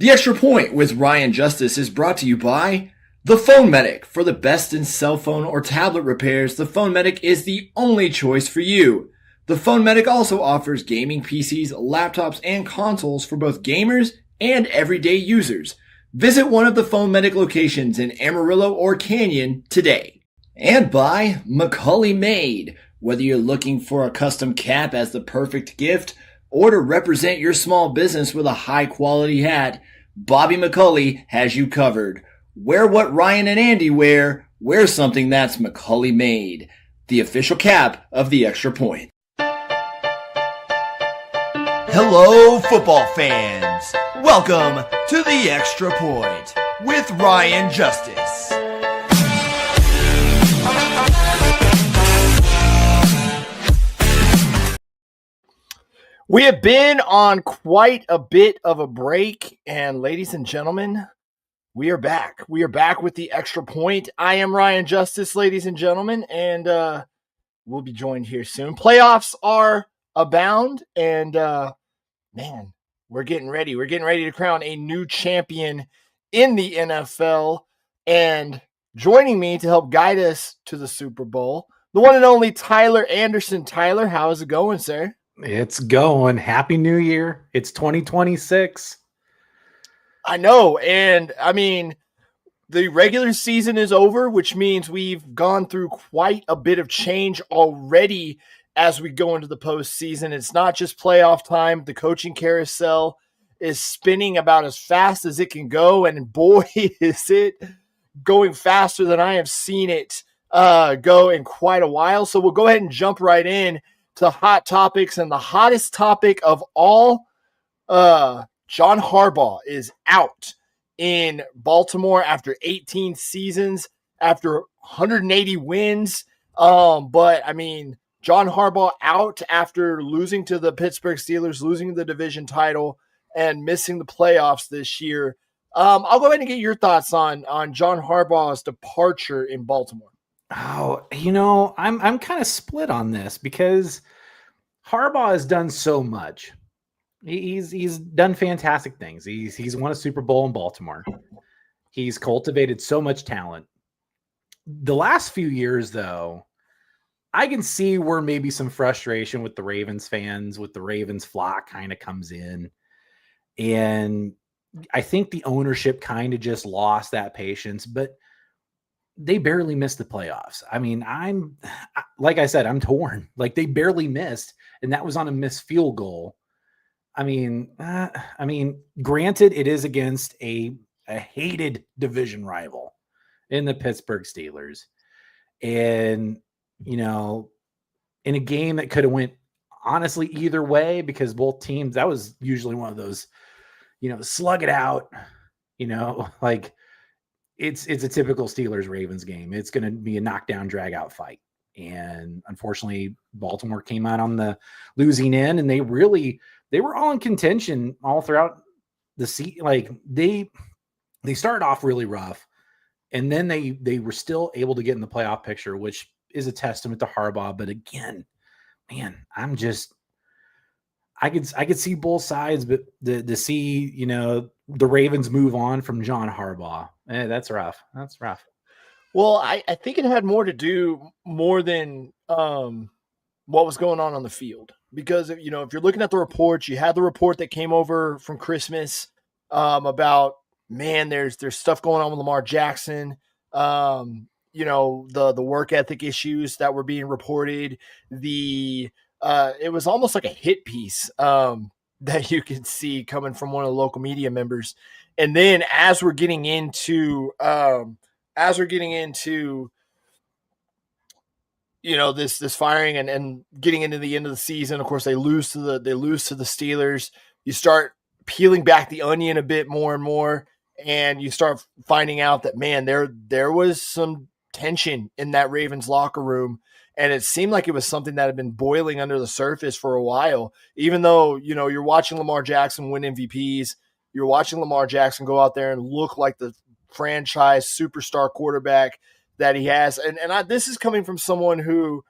The Extra Point with Ryan Justice is brought to you by the Phone Medic. For the best in cell phone or tablet repairs, the Phone Medic is the only choice for you. The Phone Medic also offers gaming PCs, laptops, and consoles for both gamers and everyday users. Visit one of the Phone Medic locations in Amarillo or Canyon today. And by Macaulay Made. Whether you're looking for a custom cap as the perfect gift or to represent your small business with a high-quality hat, Bobby McCulley has you covered. Wear what Ryan and Andy wear. Wear something that's Macaulay Made. The official cap of the Extra Point. Hello, football fans. Welcome to the Extra Point with Ryan Justice. We have been on quite a bit of a break, and ladies and gentlemen, we are back. We are back with the Extra Point. I am Ryan Justice, ladies and gentlemen, and we'll be joined here soon. Playoffs are abound, and man, we're getting ready. We're getting ready to crown a new champion in the NFL, and joining me to help guide us to the Super Bowl, the one and only Tyler Anderson. Tyler, how is it going, sir? It's going. Happy New Year. It's 2026. I know. And I mean, the regular season is over, which means we've gone through quite a bit of change already as we go into the postseason. It's not just playoff time. The coaching carousel is spinning about as fast as it can go. And boy, is it going faster than I have seen it go in quite a while. So we'll go ahead and jump right in to hot topics, and the hottest topic of all, John Harbaugh is out in Baltimore after 18 seasons, after 180 wins. But I mean, John Harbaugh out after losing to the Pittsburgh Steelers, losing the division title, and missing the playoffs this year. I'll go ahead and get your thoughts on John Harbaugh's departure in Baltimore. Oh, I'm kind of split on this because Harbaugh has done so much. He's done fantastic things. He's won a Super Bowl in Baltimore. He's cultivated so much talent. The last few years, though, I can see where maybe some frustration with the Ravens fans, with the Ravens flock kind of comes in. And I think the ownership kind of just lost that patience, but they barely missed the playoffs. I mean, like I said, I'm torn. Like, they barely missed, and that was on a missed field goal. I mean, granted, it is against a hated division rival in the Pittsburgh Steelers. And, in a game that could have went honestly either way, because both teams, that was usually one of those, slug it out, like, it's a typical Steelers-Ravens game. It's going to be a knockdown, drag-out fight. And unfortunately, Baltimore came out on the losing end, and they were all in contention all throughout the season. Like, they started off really rough, and then they were still able to get in the playoff picture, which is a testament to Harbaugh. But again, man, I could see both sides, but to see, the Ravens move on from John Harbaugh, that's rough. That's rough. Well, I think it had more to do than what was going on the field. Because, if you're looking at the reports, you had the report that came over from Christmas about, man, there's stuff going on with Lamar Jackson, the work ethic issues that were being reported. It was almost like a hit piece that you could see coming from one of the local media members. And then as we're getting into this firing and getting into the end of the season, of course they lose to the Steelers. You start peeling back the onion a bit more and more, and you start finding out that, man, there was some tension in that Ravens locker room. And it seemed like it was something that had been boiling under the surface for a while, even though, you're watching Lamar Jackson win MVPs. You're watching Lamar Jackson go out there and look like the franchise superstar quarterback that he has. And this is coming from someone who,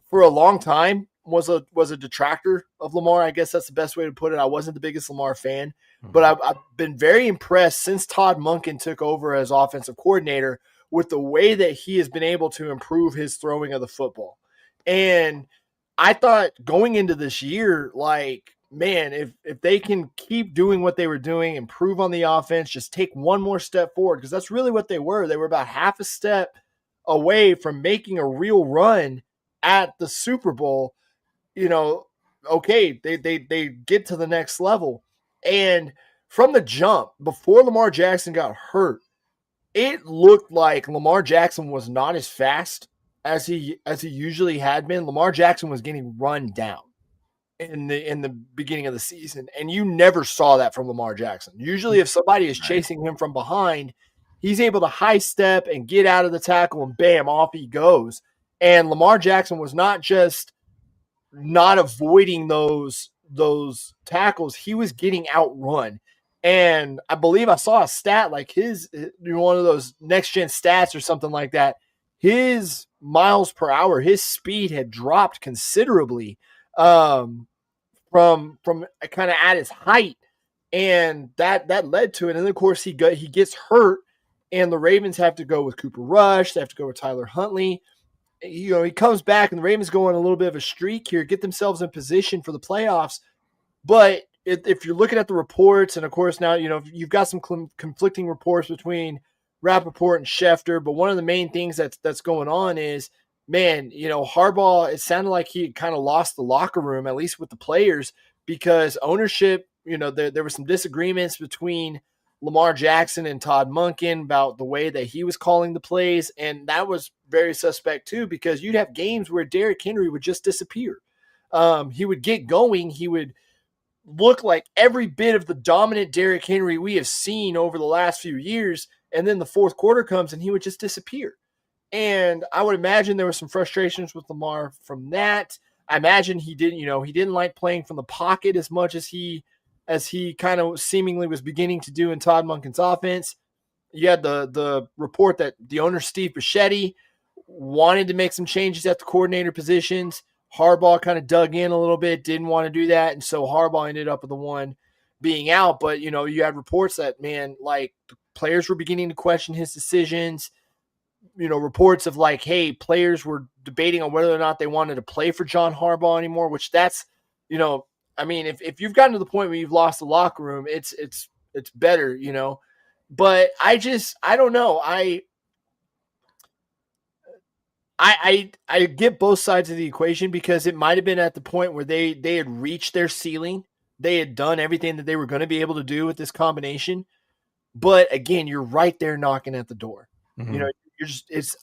for a long time, was a detractor of Lamar. I guess that's the best way to put it. I wasn't the biggest Lamar fan, but Mhm. I've been very impressed since Todd Monken took over as offensive coordinator with the way that he has been able to improve his throwing of the football. And I thought going into this year, like, man, if they can keep doing what they were doing, improve on the offense, just take one more step forward, because that's really what they were. They were about half a step away from making a real run at the Super Bowl. You know, okay, they get to the next level. And from the jump, before Lamar Jackson got hurt, it looked like Lamar Jackson was not as fast as he usually had been. Lamar Jackson was getting run down in the beginning of the season, and you never saw that from Lamar Jackson. Usually, if somebody is Right. chasing him from behind, he's able to high step and get out of the tackle, and bam, off he goes. And Lamar Jackson was not just not avoiding those tackles, he was getting outrun. And I believe I saw a stat like his, one of those next gen stats or something like that. His miles per hour, his speed had dropped considerably um, from kind of at his height, and that led to it. And then of course he gets hurt, and the Ravens have to go with Cooper Rush. They have to go with Tyler Huntley. He comes back, and the Ravens go on a little bit of a streak here, get themselves in position for the playoffs. But if you're looking at the reports, and of course now you've got some conflicting reports between Rappaport and Schefter, but one of the main things that's going on is, man, Harbaugh, it sounded like he kind of lost the locker room, at least with the players, because ownership, there were some disagreements between Lamar Jackson and Todd Monken about the way that he was calling the plays, and that was very suspect too, because you'd have games where Derrick Henry would just disappear. He would get going, he would look like every bit of the dominant Derrick Henry we have seen over the last few years, and then the fourth quarter comes and he would just disappear. And I would imagine there was some frustrations with Lamar from that. I imagine he didn't like playing from the pocket as much as he kind of seemingly was beginning to do in Todd Monken's offense. You had the report that the owner, Steve Bichetti, wanted to make some changes at the coordinator positions. Harbaugh kind of dug in a little bit, didn't want to do that, and so Harbaugh ended up with the one being out. But you had reports that, man, like, players were beginning to question his decisions. Reports of like, hey, players were debating on whether or not they wanted to play for John Harbaugh anymore, which that's, I mean, if you've gotten to the point where you've lost the locker room, it's better, But I don't know. I get both sides of the equation, because it might have been at the point where they had reached their ceiling. They had done everything that they were going to be able to do with this combination. But again, you're right there knocking at the door. Mhm.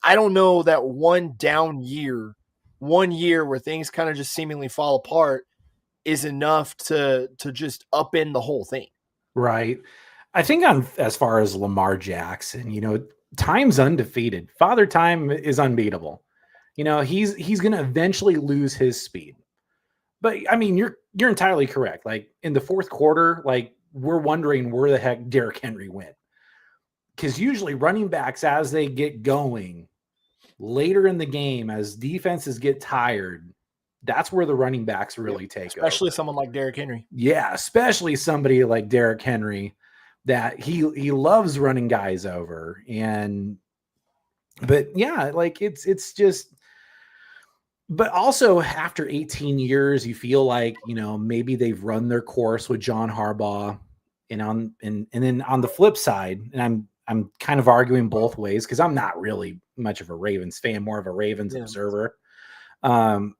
I don't know that one year where things kind of just seemingly fall apart is enough to just upend the whole thing. Right. I think on as far as Lamar Jackson, time's undefeated. Father Time is unbeatable. He's going to eventually lose his speed. But I mean, you're entirely correct. Like in the fourth quarter, like we're wondering where the heck Derrick Henry went. Because usually running backs, as they get going later in the game, as defenses get tired, that's where the running backs really take Especially over. someone like Derrick Henry. Yeah, especially somebody like Derrick Henry, that he loves running guys over. But yeah, like it's just, but also after 18 years, you feel like, maybe they've run their course with John Harbaugh. And then on the flip side, and I'm kind of arguing both ways, because I'm not really much of a Ravens fan, more of a Ravens observer. Will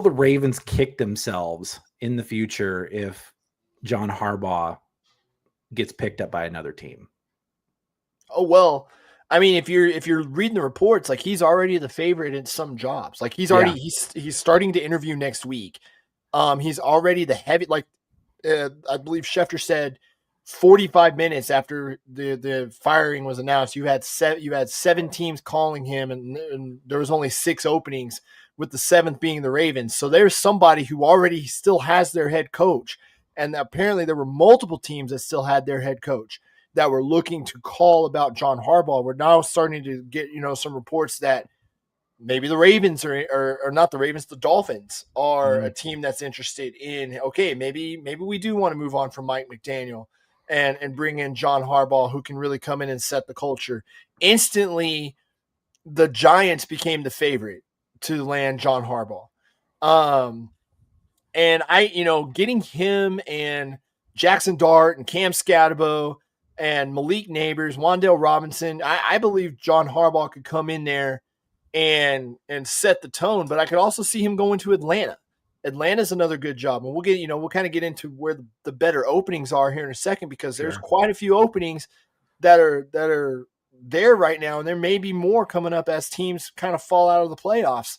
the Ravens kick themselves in the future if John Harbaugh gets picked up by another team? Oh, well, I mean, if you're reading the reports, like, he's already the favorite in some jobs. Like, he's starting to interview next week. He's already the heavy, like, I believe Schefter said 45 minutes after the firing was announced, you had seven teams calling him, and there was only 6 openings, with the 7th being the Ravens. So there's somebody who already still has their head coach, and apparently there were multiple teams that still had their head coach that were looking to call about John Harbaugh. We're now starting to get some reports that maybe the Ravens or not the Ravens, the Dolphins are a Mm. team that's interested in, okay, maybe we do want to move on from Mike McDaniel and bring in John Harbaugh, who can really come in and set the culture. Instantly, the Giants became the favorite to land John Harbaugh. And getting him and Jackson Dart and Cam Scatterbo and Malik Neighbors, Wan'Dale Robinson, I believe John Harbaugh could come in there and set the tone. But I could also see him going to Atlanta. Atlanta's another good job, and we'll kind of get into where the better openings are here in a second, because there's quite a few openings that are there right now, and there may be more coming up as teams kind of fall out of the playoffs.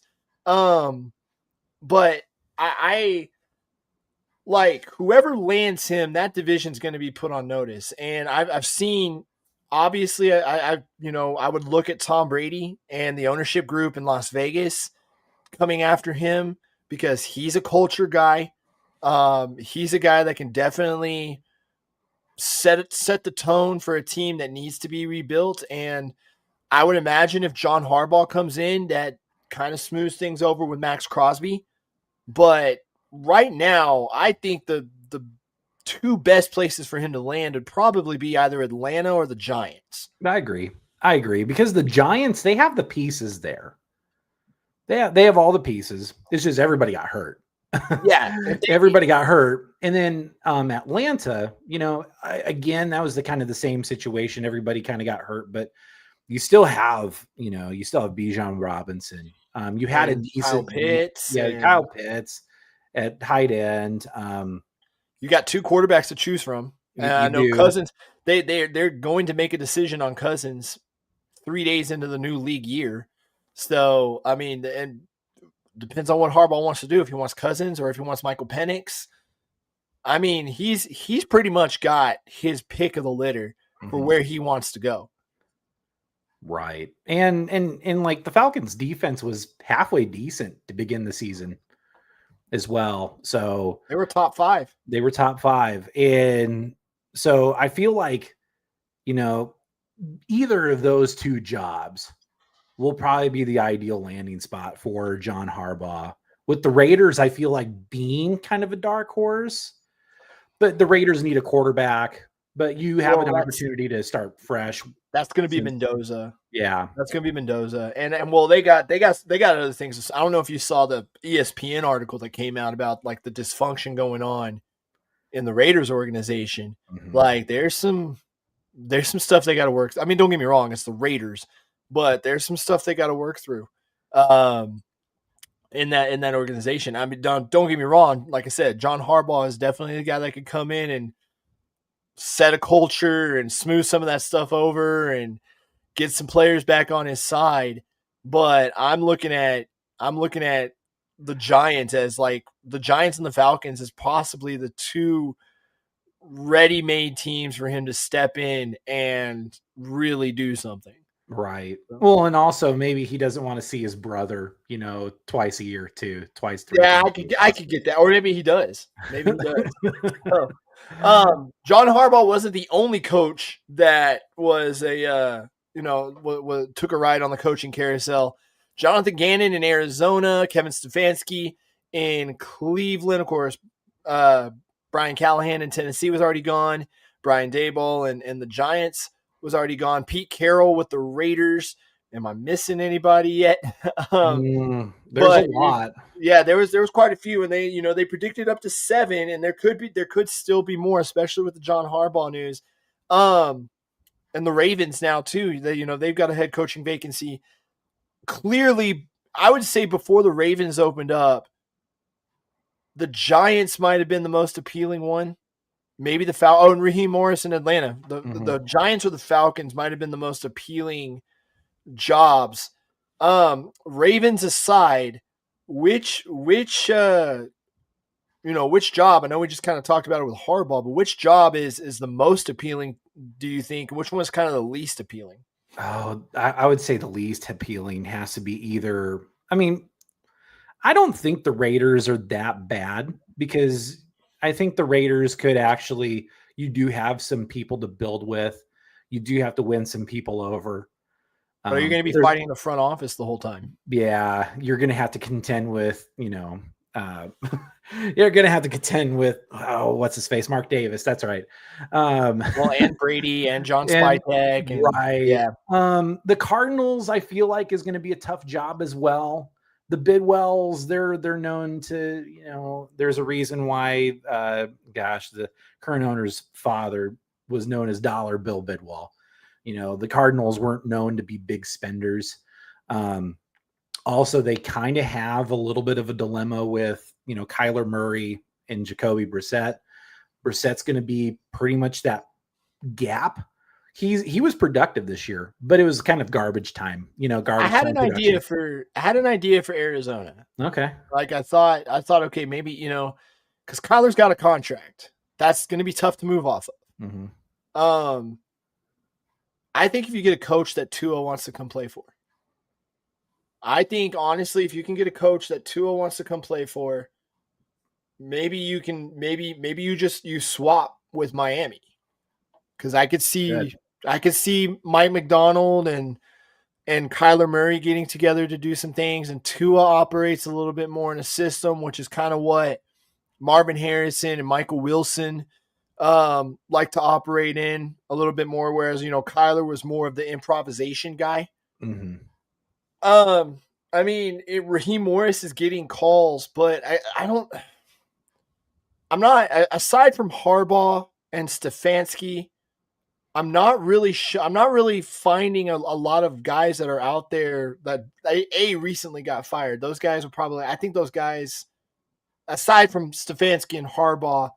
But I like whoever lands him, that division's going to be put on notice. And I've seen, obviously, I would look at Tom Brady and the ownership group in Las Vegas coming after him, because he's a culture guy. He's a guy that can definitely set the tone for a team that needs to be rebuilt. And I would imagine if John Harbaugh comes in, that kind of smooths things over with Max Crosby. But right now, I think the two best places for him to land would probably be either Atlanta or the Giants. I agree because the Giants, they have the pieces there. They have all the pieces. It's just everybody got hurt. Yeah, everybody got hurt. And then Atlanta, again, that was the same situation. Everybody kind of got hurt, but you still have Bijan Robinson. You had a decent Kyle Pitts. Kyle Pitts at tight end. You got two quarterbacks to choose from. I know Cousins. They're going to make a decision on Cousins 3 days into the new league year. So I mean, and depends on what Harbaugh wants to do. If he wants Cousins or if he wants Michael Penix. I mean, he's pretty much got his pick of the litter for where he wants to go. Right. And like the Falcons defense was halfway decent to begin the season as well. So they were top 5. And so I feel like, either of those two jobs will probably be the ideal landing spot for John Harbaugh. With the Raiders, I feel like being kind of a dark horse, but the Raiders need a quarterback, but you have an opportunity to start fresh. That's going to be Mendoza. Yeah. That's going to be Mendoza. And well, they got other things. I don't know if you saw the ESPN article that came out about like the dysfunction going on in the Raiders organization. Mm-hmm. Like there's some stuff they got to work. I mean, don't get me wrong, it's the Raiders, but there's some stuff they got to work through in that organization. I mean, don't get me wrong. Like I said, John Harbaugh is definitely the guy that could come in and set a culture and smooth some of that stuff over and get some players back on his side. But I'm looking at the Giants as like the Giants and the Falcons as possibly the two ready-made teams for him to step in and really do something. Right. Well, and also maybe he doesn't want to see his brother, twice a year too, twice. Yeah, I could get that. Or maybe he does. Maybe he does. John Harbaugh wasn't the only coach that was took a ride on the coaching carousel. Jonathan Gannon in Arizona, Kevin Stefanski in Cleveland, of course. Brian Callahan in Tennessee was already gone. Brian Daboll and the Giants was already gone. Pete Carroll with the Raiders. Am I missing anybody yet? There's a lot. Yeah, there was quite a few, and they predicted up to 7, and there could still be more, especially with the John Harbaugh news. And the Ravens now too. They've got a head coaching vacancy. Clearly, I would say before the Ravens opened up, the Giants might have been the most appealing one. Maybe the and Raheem Morris in Atlanta. The Giants or the Falcons might have been the most appealing jobs. Ravens aside, which job? I know we just kind of talked about it with Harbaugh, but which job is the most appealing, do you think? Which one is kind of the least appealing? Oh, I would say the least appealing has to be either. I mean, I don't think the Raiders are that bad because I think the Raiders could actually, you do have some people to build with. You do have to win some people over. But are you going to be There's fighting the front office the whole time? Yeah, you're going to have to contend with, uh, you're going to have to contend with, what's his face? Mark Davis. That's right. Well, and Brady and John and Spytek and right. yeah. The Cardinals, I feel like, is going to be a tough job as well. The Bidwells, they're known to, there's a reason why, the current owner's father was known as Dollar Bill Bidwell. The Cardinals weren't known to be big spenders. Also, they kind of have a little bit of a dilemma with, Kyler Murray and Jacoby Brissett. Brissett's going to be pretty much that gap. He was productive this year, but it was kind of garbage time, I garbage had time an production. idea for Arizona. Okay. Like I thought, okay, maybe, because Kyler's got a contract. That's going to be tough to move off of. Mm-hmm. I think if you get a coach that Tua wants to come play for, I think honestly, if you can get a coach that Tua wants to come play for, maybe you can, maybe you swap with Miami. Cause I could see Mike McDonald and Kyler Murray getting together to do some things, and Tua operates a little bit more in a system, which is kind of what Marvin Harrison and Michael Wilson like to operate in a little bit more, whereas Kyler was more of the improvisation guy. Mm-hmm. I mean, Raheem Morris is getting calls, but I'm not, aside from Harbaugh and Stefanski, I'm not really finding a lot of guys that are out there that recently got fired. Those guys are probably, I think those guys, aside from Stefanski and Harbaugh,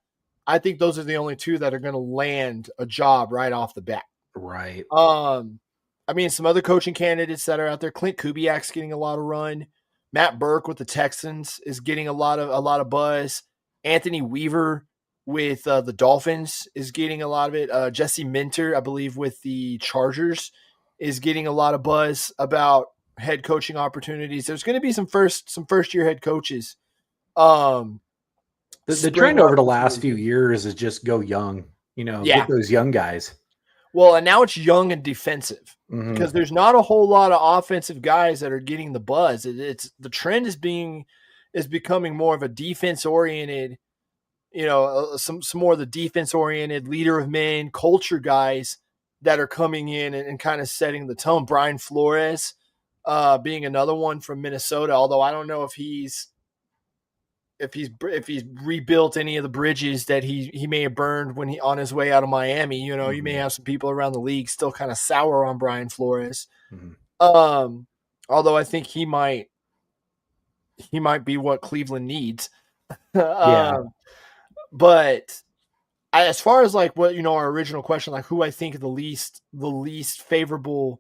I think those are the only two that are going to land a job right off the bat. Right. I mean, some other coaching candidates that are out there. Clint Kubiak's getting a lot of run. Matt Burke with the Texans is getting a lot of buzz. Anthony Weaver with the Dolphins is getting a lot of it. Jesse Minter, I believe, with the Chargers is getting a lot of buzz about head coaching opportunities. There's going to be some first year head coaches. The trend over the last few years is just go young, get those young guys. Well, and now it's young and defensive because there's not a whole lot of offensive guys that are getting the buzz. It's the trend is becoming more of a defense oriented, some more of the defense oriented leader of men culture guys that are coming in and kind of setting the tone. Brian Flores being another one from Minnesota, although I don't know if he's rebuilt any of the bridges that he may have burned when he on his way out of Miami. You may have some people around the league still kind of sour on Brian Flores. Although I think he might be what Cleveland needs. But as far as like what our original question, like who I think the least favorable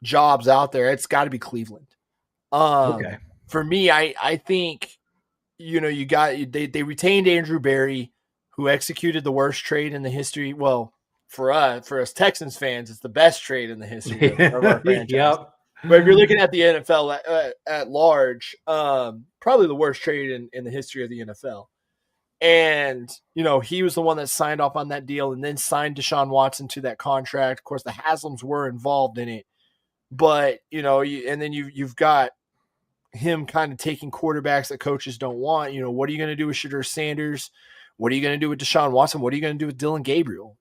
jobs out there, it's got to be Cleveland. Okay. For me, I think they retained Andrew Berry, who executed the worst trade in the history. Well, for us Texans fans, it's the best trade in the history of our franchise. Yep. But if you're looking at the NFL at large, probably the worst trade in the history of the NFL. And, he was the one that signed off on that deal and then signed Deshaun Watson to that contract. Of course, the Haslams were involved in it. But, and then you've got him kind of taking quarterbacks that coaches don't want. What are you going to do with Shedeur Sanders? What are you going to do with Deshaun Watson? What are you going to do with Dylan Gabriel?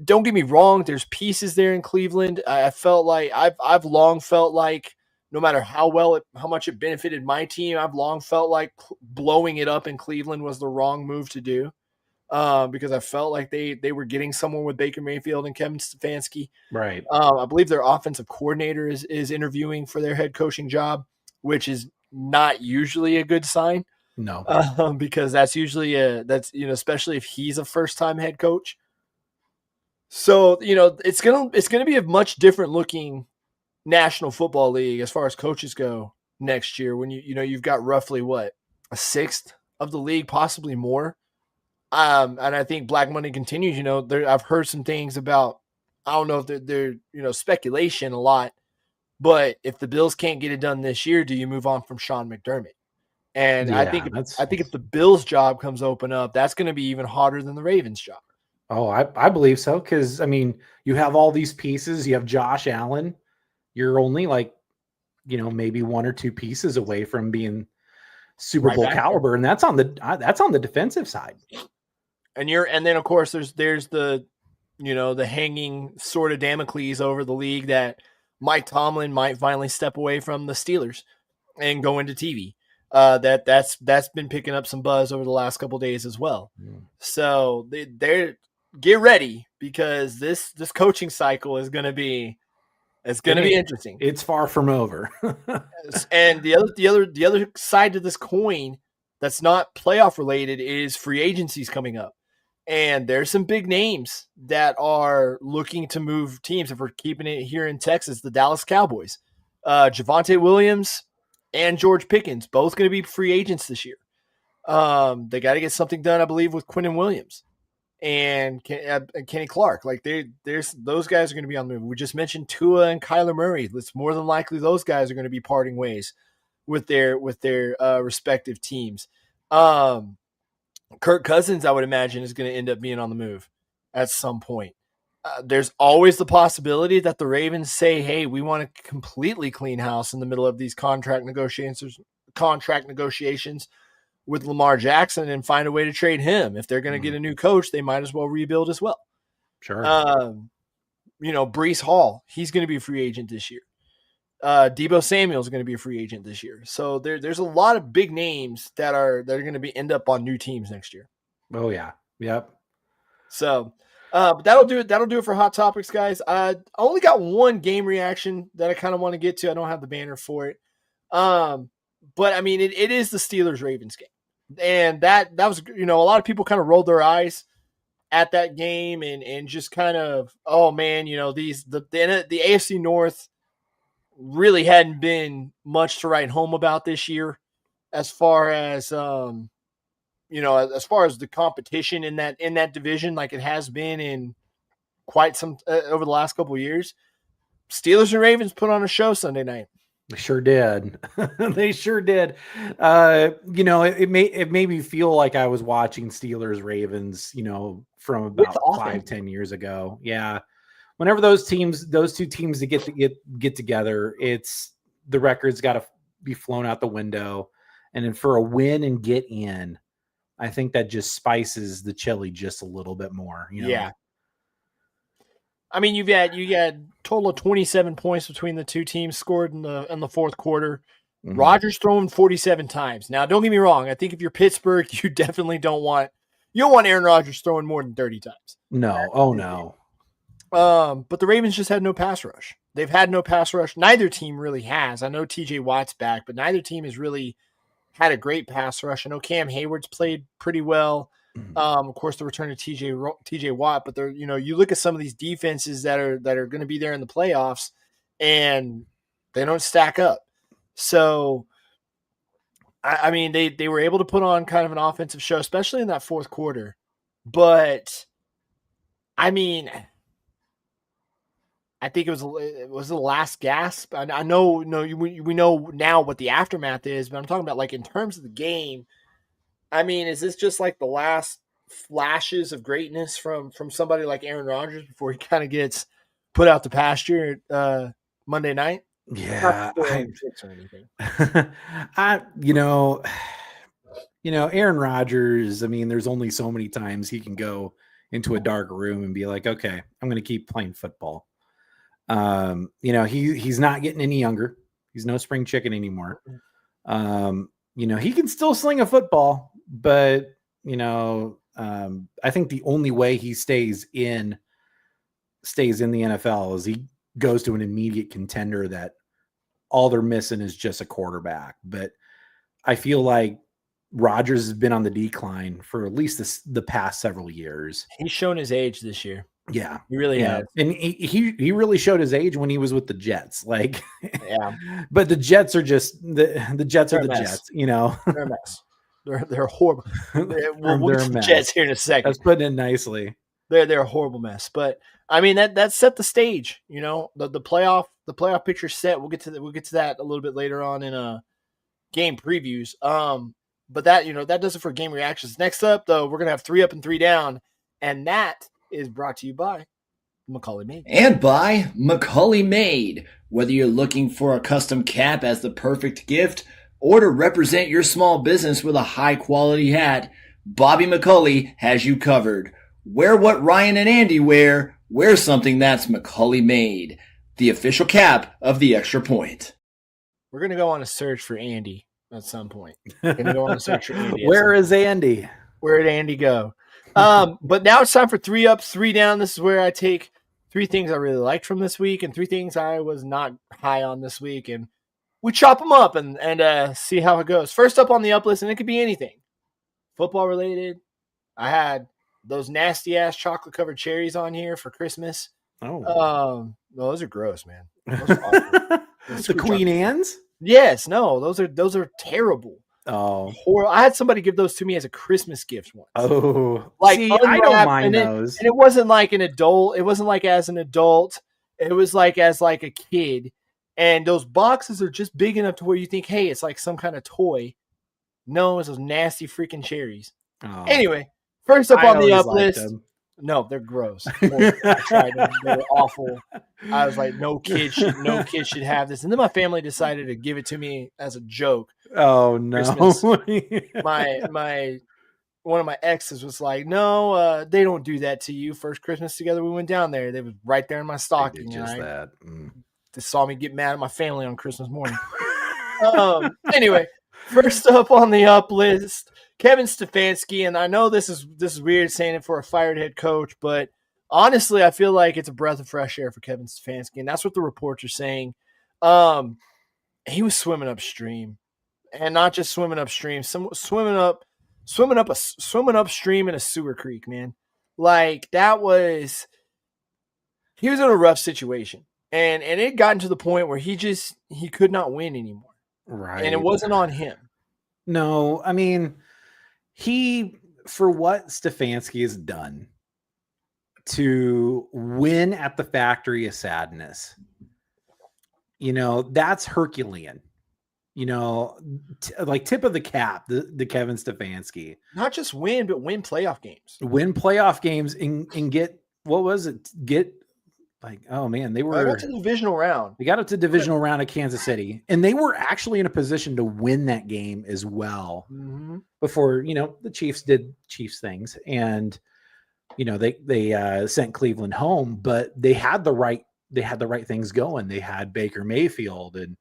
Don't get me wrong. There's pieces there in Cleveland. I felt like I've long felt like no matter how much it benefited my team, I've long felt like blowing it up in Cleveland was the wrong move to do. Because I felt like they were getting someone with Baker Mayfield and Kevin Stefanski. Right. I believe their offensive coordinator is interviewing for their head coaching job, which is not usually a good sign. No. Because that's usually especially if he's a first-time head coach. So, it's gonna be a much different looking National Football League as far as coaches go next year when you've got roughly a sixth of the league, possibly more. And I think Black Money continues. I've heard some things about, I don't know if they're speculation a lot, but if the Bills can't get it done this year, do you move on from Sean McDermott? And I think if the Bills job comes open up, that's going to be even harder than the Ravens job. Oh, I believe so. Because, you have all these pieces. You have Josh Allen. you're only like, maybe one or two pieces away from being Super Right Bowl back there. caliber, and that's on the defensive side. And then of course there's the the hanging sort of Damocles over the league that Mike Tomlin might finally step away from the Steelers and go into TV. That's been picking up some buzz over the last couple of days as well. So they're get ready, because this coaching cycle is going to be interesting. It's far from over. And the other side to this coin that's not playoff related is free agencies coming up. And there's some big names that are looking to move teams. If we're keeping it here in Texas, the Dallas Cowboys, Javonte Williams and George Pickens, both going to be free agents this year. They got to get something done, I believe, with Quinnen Williams and Kenny Clark. Like there's those guys are going to be on the move. We just mentioned Tua and Kyler Murray. It's more than likely those guys are going to be parting ways with their respective teams. Kirk Cousins, I would imagine, is going to end up being on the move at some point. There's always the possibility that the Ravens say, hey, we want to completely clean house in the middle of these contract negotiations with Lamar Jackson and find a way to trade him. If they're going to get a new coach, they might as well rebuild as well. Sure. Breece Hall, he's going to be a free agent this year. Deebo Samuel is going to be a free agent this year. So there's a lot of big names that are going to end up on new teams next year. Oh yeah. Yep. So, but that'll do it. That'll do it for Hot Topics, guys. I only got one game reaction that I kind of want to get to. I don't have the banner for it. But I mean, it is the Steelers-Ravens game. And that was, a lot of people kind of rolled their eyes at that game and just kind of, oh man, the AFC North really hadn't been much to write home about this year as far as as far as the competition in that division, like it has been in quite some over the last couple of years. Steelers and Ravens put on a show Sunday night. They sure did. They sure did. It made me feel like I was watching Steelers Ravens, from about 5-10 years ago. Yeah. Whenever those two teams to get together, it's the record's got to be flown out the window. And then for a win and get in, I think that just spices the chili just a little bit more. Yeah. I mean, you had total of 27 points between the two teams scored in the fourth quarter. Mm-hmm. Rodgers thrown 47 times. Now, don't get me wrong. I think if you're Pittsburgh, you definitely don't want Aaron Rodgers throwing more than 30 times. No. Oh no. But the Ravens just had no pass rush. They've had no pass rush. Neither team really has. I know TJ Watt's back, but neither team has really had a great pass rush. I know Cam Hayward's played pretty well. Of course, the return of TJ Watt, but you look at some of these defenses that are going to be there in the playoffs, and they don't stack up. So, I mean, they were able to put on kind of an offensive show, especially in that fourth quarter. But I mean, I think it was the last gasp. I know, we know now what the aftermath is, but I'm talking about like in terms of the game. I mean, is this just like the last flashes of greatness from somebody like Aaron Rodgers before he kind of gets put out to pasture Monday night? Yeah, Aaron Rodgers. I mean, there's only so many times he can go into a dark room and be like, okay, I'm going to keep playing football. He's not getting any younger. He's no spring chicken anymore. He can still sling a football, but I think the only way he stays in the NFL is he goes to an immediate contender that all they're missing is just a quarterback. But I feel like Rodgers has been on the decline for at least the past several years. He's shown his age this year. Yeah, he really has. And he really showed his age when he was with the Jets. Like, yeah, but the Jets are just the Jets are the Jets. They're a mess. They're horrible. We'll get to the Jets here in a second. That's putting it nicely. They're a horrible mess. But I mean that set the stage. The playoff picture set. We'll get to that a little bit later on in game previews. But that does it for game reactions. Next up, though, we're gonna have 3 up and 3 down, and that is brought to you by Macaulay Made. And by Macaulay Made. Whether you're looking for a custom cap as the perfect gift or to represent your small business with a high quality hat, Bobby Macaulay has you covered. Wear what Ryan and Andy wear. Wear something that's Macaulay Made. The official cap of the Extra Point. We're going to go on a search for Andy at some point. We're going to go on a search for Andy. Where is Andy? Where did Andy go? But now it's time for 3 up, 3 down. This is where I take 3 things I really liked from this week and 3 things I was not high on this week. And we chop them up and see how it goes. First up on the up list, and it could be anything. Football related. I had those nasty ass chocolate covered cherries on here for Christmas. Oh, no, those are gross, man. Those are awful. the Queen Anne's? Yes, no, those are terrible. Oh, horrible. I had somebody give those to me as a Christmas gift once. Oh, like see, I don't mind those. And it wasn't like an adult. It wasn't like as an adult. It was like as like a kid. And those boxes are just big enough to where you think, hey, it's like some kind of toy. No, it's those nasty freaking cherries. Oh. Anyway, first up on the up list. Them. No, they're gross. I tried them. They were awful. I was like, no kid should have this. And then my family decided to give it to me as a joke. Oh no. my one of my exes was like, no, they don't do that to you. First Christmas together, we went down there. They was right there in my stocking. Just that. They saw me get mad at my family on Christmas morning. Anyway, first up on the up list, Kevin Stefanski. And I know this is weird saying it for a fired head coach, but honestly, I feel like it's a breath of fresh air for Kevin Stefanski. And that's what the reports are saying. He was swimming upstream. And not just swimming upstream, swimming upstream in a sewer creek, man. Like he was in a rough situation, and it gotten to the point where he could not win anymore, right? And it wasn't on him. No, I mean, for what Stefanski has done to win at the Factory of Sadness, that's Herculean. Like tip of the cap, the Kevin Stefanski. Not just win, but win playoff games. Win playoff games and get, what was it? Get like, oh man, they got to the divisional round. They got up to divisional round of Kansas City, and they were actually in a position to win that game as well. Mm-hmm. Before the Chiefs did Chiefs things, and they sent Cleveland home, but they had the right things going. They had Baker Mayfield, and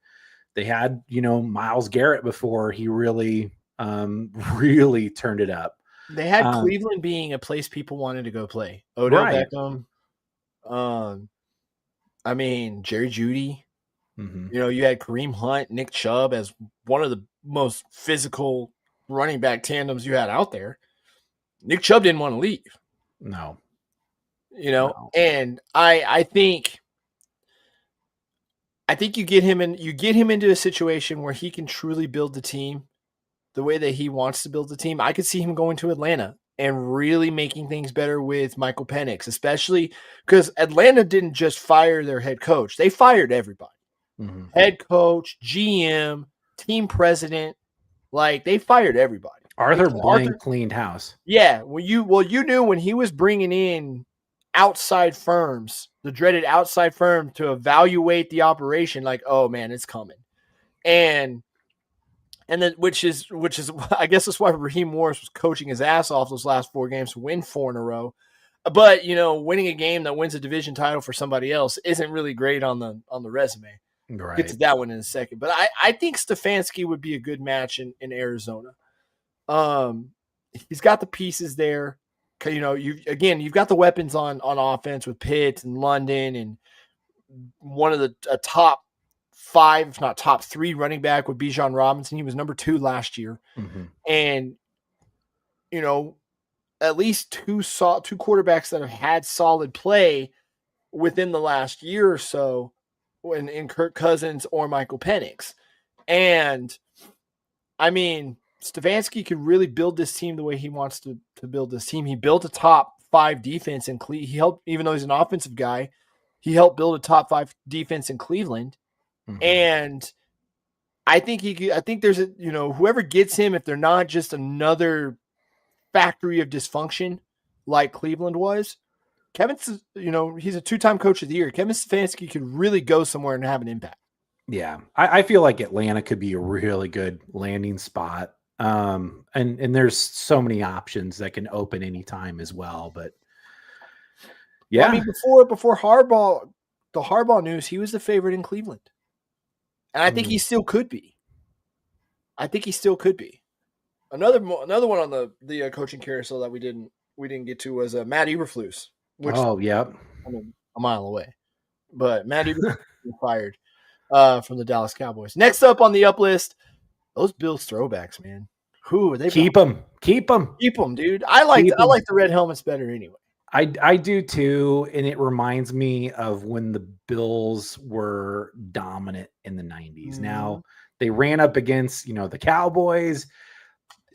they had, Myles Garrett before he really turned it up. They had Cleveland being a place people wanted to go play. Odell Beckham. Jerry Jeudy. Mm-hmm. You had Kareem Hunt, Nick Chubb as one of the most physical running back tandems you had out there. Nick Chubb didn't want to leave. No. And I think you get him into a situation where he can truly build the team the way that he wants to build the team. I could see him going to Atlanta and really making things better with Michael Penix, especially because Atlanta didn't just fire their head coach. They fired everybody. Mm-hmm. Head coach, GM, team president, like they fired everybody. Arthur Blank cleaned house. Yeah. You knew when he was bringing in outside firms, the dreaded outside firm to evaluate the operation, like, oh man, it's coming. And then which is I guess that's why Raheem Morris was coaching his ass off those last 4 games to win 4 in a row. But winning a game that wins a division title for somebody else isn't really great on the resume. Right. Get to that one in a second. But I think Stefanski would be a good match in Arizona. He's got the pieces there. You've got the weapons on offense with Pitts and London, and one of the top 5, if not top 3 running back with Bijan Robinson. He was number 2 last year. Mm-hmm. And, at least two quarterbacks that have had solid play within the last year or so in Kirk Cousins or Michael Penix. And Stefanski could really build this team the way he wants to build this team. He built a top 5 defense in Cleveland. He helped, even though he's an offensive guy, he helped build a top 5 defense in Cleveland. Mm-hmm. And I think there's whoever gets him, if they're not just another factory of dysfunction like Cleveland was, Kevin's, he's a 2-time coach of the year. Kevin Stefanski could really go somewhere and have an impact. Yeah, I feel like Atlanta could be a really good landing spot. And there's so many options that can open anytime as well. But yeah, well, I mean, before Harbaugh, the Harbaugh news, he was the favorite in Cleveland, and I think he still could be. Another one on the coaching carousel that we didn't get to was Matt Eberflus, which yep, I mean, a mile away, but Matt Eberflus was fired from the Dallas Cowboys. Next up on the up list, those Bills throwbacks, man. Who are they? Keep them, dude. I like the red helmets better anyway. I do too, and it reminds me of when the Bills were dominant in the 90s. Now they ran up against the Cowboys.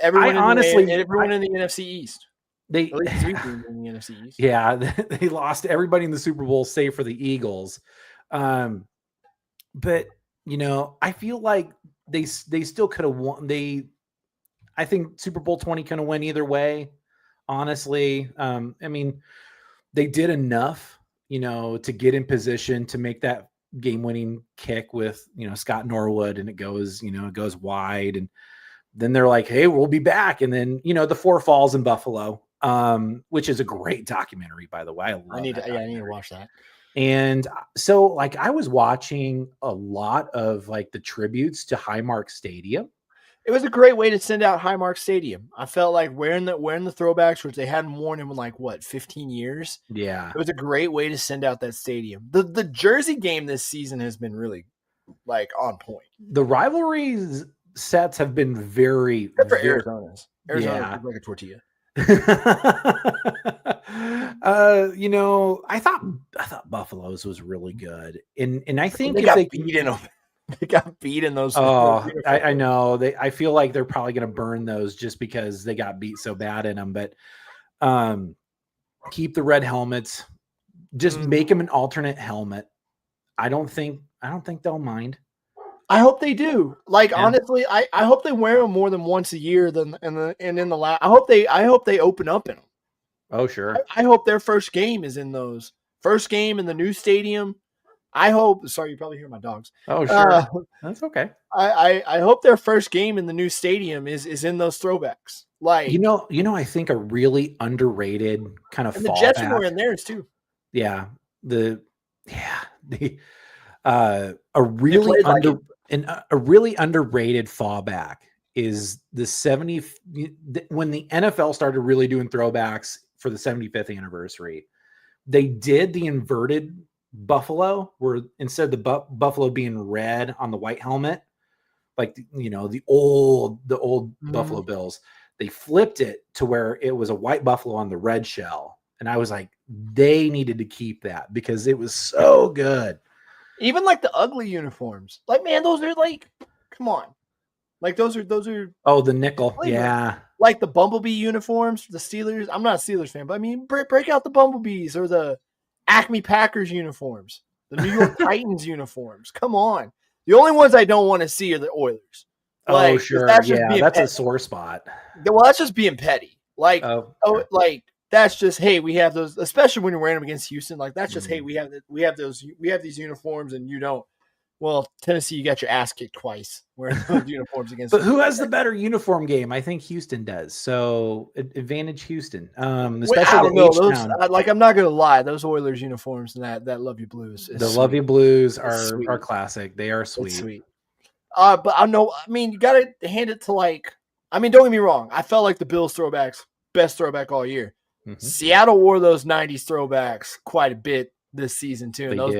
Everyone in the NFC East. They at least 3 teams in the NFC East. Yeah, they lost everybody in the Super Bowl save for the Eagles. But I feel like they still could have won. I think Super Bowl 20 could have went either way. Honestly, I mean, they did enough, to get in position to make that game-winning kick with Scott Norwood, and it goes wide, and then they're like, "Hey, we'll be back," and then the 4 falls in Buffalo, which is a great documentary, by the way. I need to watch that. And so, I was watching a lot of the tributes to Highmark Stadium. It was a great way to send out Highmark Stadium. I felt like wearing the throwbacks, which they hadn't worn in 15 years. Yeah, it was a great way to send out that stadium. The Jersey game this season has been really on point. The rivalries sets have been very Arizona's. Arizona like a tortilla. I thought Buffalo's was really good, and I think they got beat in those. Oh, I know. I feel like they're probably going to burn those just because they got beat so bad in them. But keep the red helmets. Just make them an alternate helmet. I don't think they'll mind. I hope they do. Honestly, I hope they wear them more than once a year. I hope they open up in them. Oh, sure. I hope their first game is in those. First game in the new stadium. I hope. Sorry, you probably hear my dogs. Oh, sure. That's okay. I hope their first game in the new stadium is in those throwbacks. I think a really underrated kind of and the Jets were in theirs too. Yeah, a really underrated fallback is the 70 when the NFL started really doing throwbacks for the 75th anniversary. They did the inverted Buffalo, where instead of the Buffalo being red on the white helmet, the old Buffalo Bills, they flipped it to where it was a white Buffalo on the red shell. And I was like, they needed to keep that because it was so good. Even the ugly uniforms, man, those are come on, those are. Oh, the nickel, yeah. The Bumblebee uniforms for the Steelers. I'm not a Steelers fan, but I mean, break out the Bumblebees or the Acme Packers uniforms, the New York Titans uniforms. Come on. The only ones I don't want to see are the Oilers. Sure. That's a sore spot. Well, that's just being petty. That's just, hey, we have those, especially when you're wearing them against Houston. That's just, hey, we have these uniforms and you don't. Well, Tennessee, you got your ass kicked twice wearing those uniforms against. But who has the better uniform game? I think Houston does. So advantage Houston. Especially I don't know. I'm not gonna lie, those Oilers uniforms and that Love You Blues. Love You Blues are classic. They are sweet. It's sweet. But I know. I mean, you gotta hand it to don't get me wrong. I felt like the Bills throwbacks, best throwback all year. Mm-hmm. Seattle wore those '90s throwbacks quite a bit this season too, and those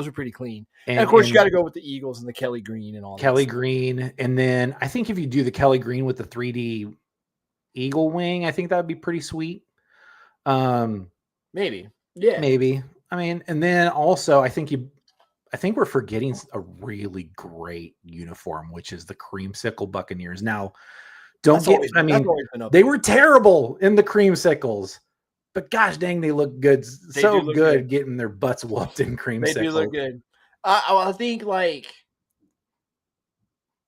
are pretty clean. And of course, you got to go with the Eagles and the Kelly Green and all. Kelly Green, and then I think if you do the Kelly Green with the 3D eagle wing, I think that would be pretty sweet. Maybe, yeah, maybe. I mean, and then also I think we're forgetting a really great uniform, which is the Creamsicle Buccaneers. Now, they were terrible in the Creamsicles. But gosh dang, they look good. Look good getting their butts whooped in Creamsicle. They do look good. I think I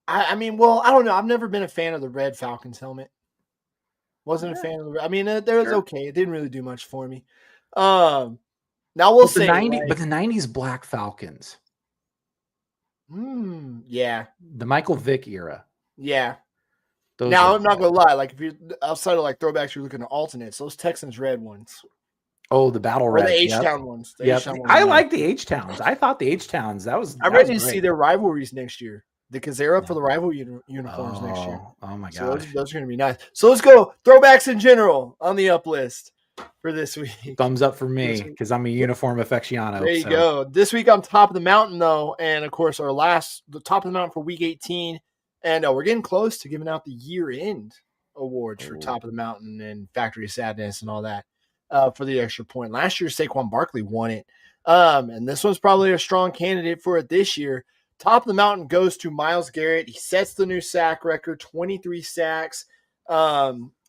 don't know. I've never been a fan of the red Falcons helmet. Wasn't a fan of the. I mean, was okay. It didn't really do much for me. Now we'll say, but the '90s Black Falcons, yeah, the Michael Vick era. yeah. Those Now were I'm not good. gonna lie. Like if you outside of like throwbacks, you're looking at alternates. Those Texans red ones Oh, the Battle or the Reds. H Town ones. The Yep. H-Town ones I are nice. like the H Towns. I thought the H Towns. I'm ready to see their rivalries next year because they're up for the rival uniforms next year. Oh my So gosh! those are going to be nice. So let's go throwbacks in general on the up list for this week. Thumbs up for me because I'm a uniform aficionado. There you go. This week on top of the mountain, though, and of course the top of the mountain for week 18, and we're getting close to giving out the year-end awards for top of the mountain and Factory of Sadness and all that for the extra point. Last year, Saquon Barkley won it, and this one's probably a strong candidate for it this year. Top of the mountain goes to Myles Garrett. He sets the new sack record, 23 sacks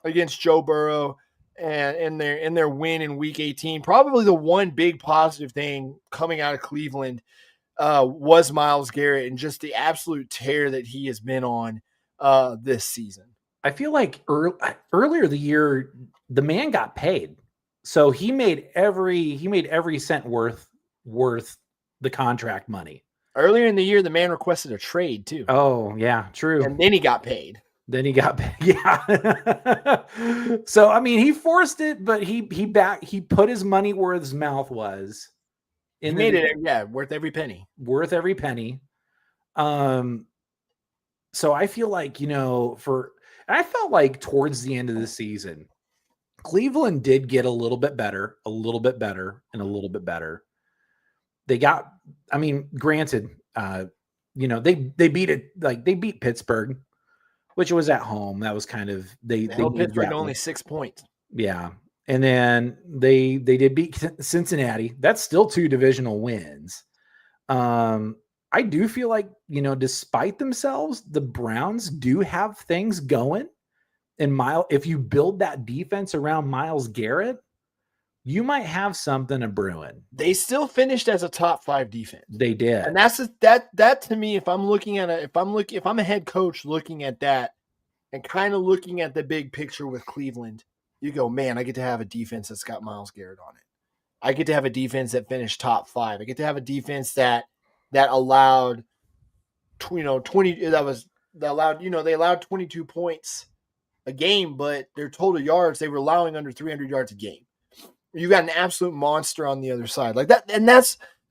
against Joe Burrow, and in their win in Week 18. Probably the one big positive thing coming out of Cleveland was Myles Garrett and just the absolute tear that he has been on this season. I feel like earlier the year, the man got paid, so he made every cent worth the contract money. Earlier in the year, the man requested a trade too. Oh yeah, true. And then he got paid. Yeah. So I mean, he forced it, but he put his money where his mouth was. He made it, worth every penny. Worth every penny. So I feel like, I felt like towards the end of the season, Cleveland did get a little bit better, and a little bit better. They got, granted, they beat it, like they beat Pittsburgh, which was at home. That was kind of, they held Pittsburgh only 6 points. Yeah. And then they did beat Cincinnati. That's still 2 divisional wins. I do feel like, despite themselves, the Browns do have things going. And if you build that defense around Myles Garrett, you might have something a brewing. They still finished as a top 5 defense. They did. And that to me, if I'm a head coach looking at that and kind of looking at the big picture with Cleveland, you go, man, I get to have a defense that's got Myles Garrett on it. I get to have a defense that finished top 5. I get to have a defense that allowed, 20. They allowed 22 points a game, but their total yards, they were allowing under 300 yards a game. You got an absolute monster on the other side like that. And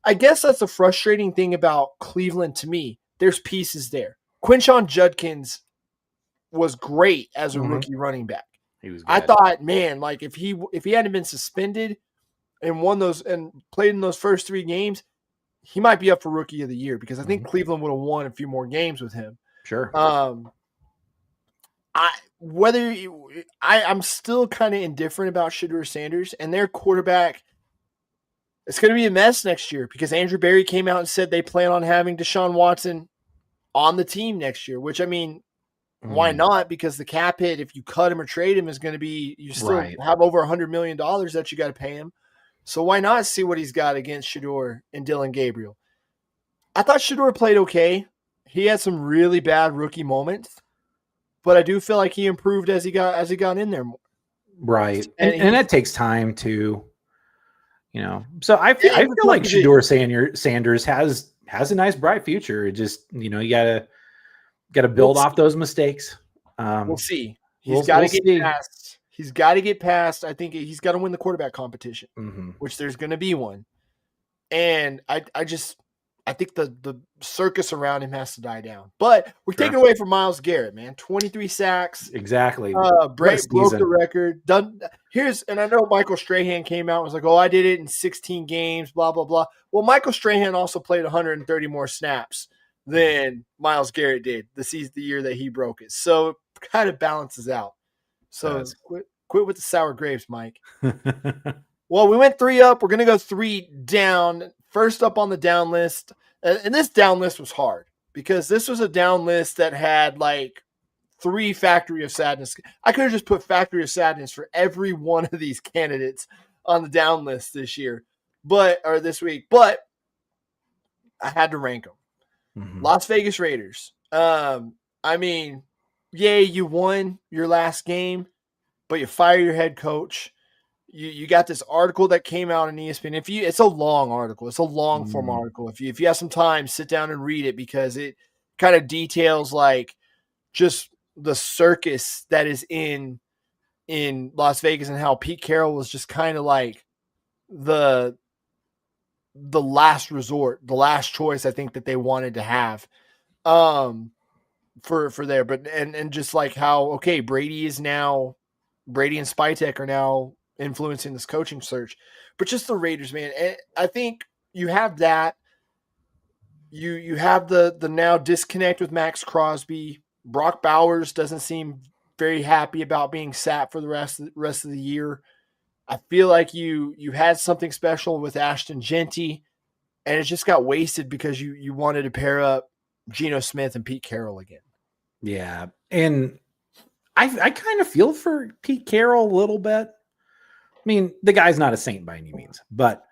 I guess that's a frustrating thing about Cleveland to me. There's pieces there. Quinshon Judkins was great as a rookie running back. He was good. I thought, man, like if he hadn't been suspended and won those and played in those first 3 games, he might be up for rookie of the year because I think Cleveland would have won a few more games with him. Sure. I'm still kind of indifferent about Shedeur Sanders and their quarterback. It's going to be a mess next year because Andrew Berry came out and said they plan on having Deshaun Watson on the team next year, which why not? Because the cap hit, if you cut him or trade him, is going to be, you still have over $100 million that you got to pay him. So why not see what he's got against Shedeur and Dylan Gabriel? I thought Shedeur played okay. He had some really bad rookie moments, but I do feel like he improved as he got in there more. Right. And that takes time to, so I feel like Shedeur Sanders has a nice bright future. It just, you got to build off those mistakes. We'll see. He's got to get past. He's got to get past. I think he's got to win the quarterback competition, which there's going to be one. And I think the circus around him has to die down. But we're taking away from Myles Garrett, man. 23 sacks. Exactly. Broke the record. And I know Michael Strahan came out and was like, oh, I did it in 16 games, blah, blah, blah. Well, Michael Strahan also played 130 more snaps than Myles Garrett did the year that he broke it. So it kind of balances out. So quit with the sour grapes, Mike. Well, we went 3 up. We're going to go 3 down. First up on the down list. And this down list was hard because this was a down list that had like 3 Factory of Sadness. I could have just put Factory of Sadness for every one of these candidates on the down list this week. But I had to rank them. Las Vegas Raiders. You won your last game, but you fire your head coach. you got this article that came out on ESPN. It's a long article. It's a long form article. If you have some time, sit down and read it because it kind of details like just the circus that is in Las Vegas and how Pete Carroll was just kind of like the last resort, the last choice I think that they wanted to have for there. But and just like how okay, Brady and Spytek are now influencing this coaching search. But just the Raiders, man. I think you have that. You have the now disconnect with Max Crosby. Brock Bowers doesn't seem very happy about being sat for the rest of the year. I feel like you had something special with Ashton Genty, and it just got wasted because you wanted to pair up Geno Smith and Pete Carroll again. Yeah, and I kind of feel for Pete Carroll a little bit. I mean, the guy's not a saint by any means, but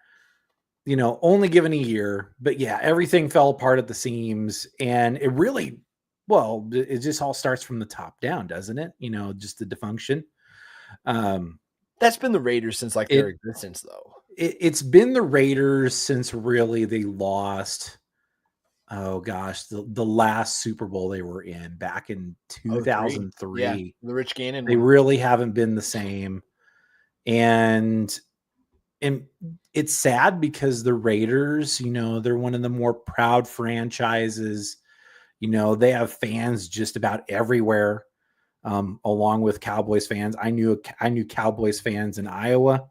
only given a year. But yeah, everything fell apart at the seams, and it really, well, it just all starts from the top down, doesn't it? Just the dysfunction. That's been the Raiders since their existence, though. It's been the Raiders since really they lost. Oh gosh, the last Super Bowl they were in back in 2003. Yeah, the Rich Gannon. They really haven't been the same. And it's sad because the Raiders, they're one of the more proud franchises. They have fans just about everywhere, along with Cowboys fans. I knew Cowboys fans in Iowa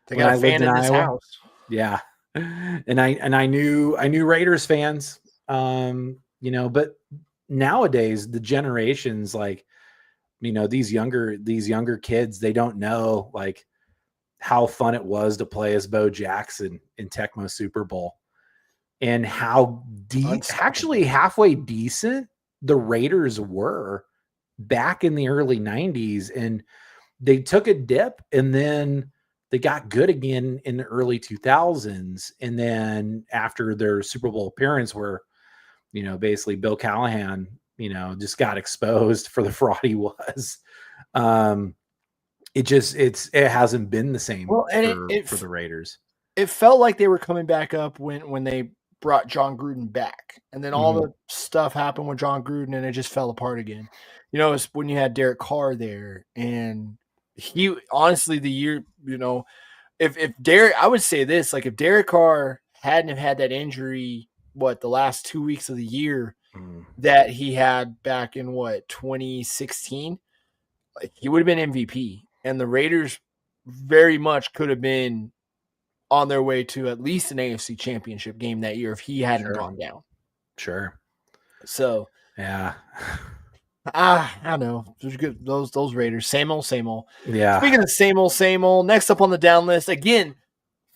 when I lived in Iowa. House. Yeah, and I knew Raiders fans. But nowadays the generations, these younger kids, they don't know like how fun it was to play as Bo Jackson in Tecmo Super Bowl and how actually halfway decent the Raiders were back in the early 90s. And they took a dip and then they got good again in the early 2000s. And then after their Super Bowl appearance where, basically Bill Callahan, just got exposed for the fraud he was. It hasn't been the same for the Raiders. It felt like they were coming back up when they brought John Gruden back, and then all the stuff happened with John Gruden, and it just fell apart again. It's when you had Derek Carr there, and he honestly the year, if Derek, I would say this, like if Derek Carr hadn't have had that injury, the last 2 weeks of the year that he had back in 2016, he would have been MVP. And the Raiders very much could have been on their way to at least an AFC championship game that year if he hadn't gone down. Sure. So yeah. I know. There's good those Raiders. Same old. Yeah. Speaking of same old, next up on the down list, again,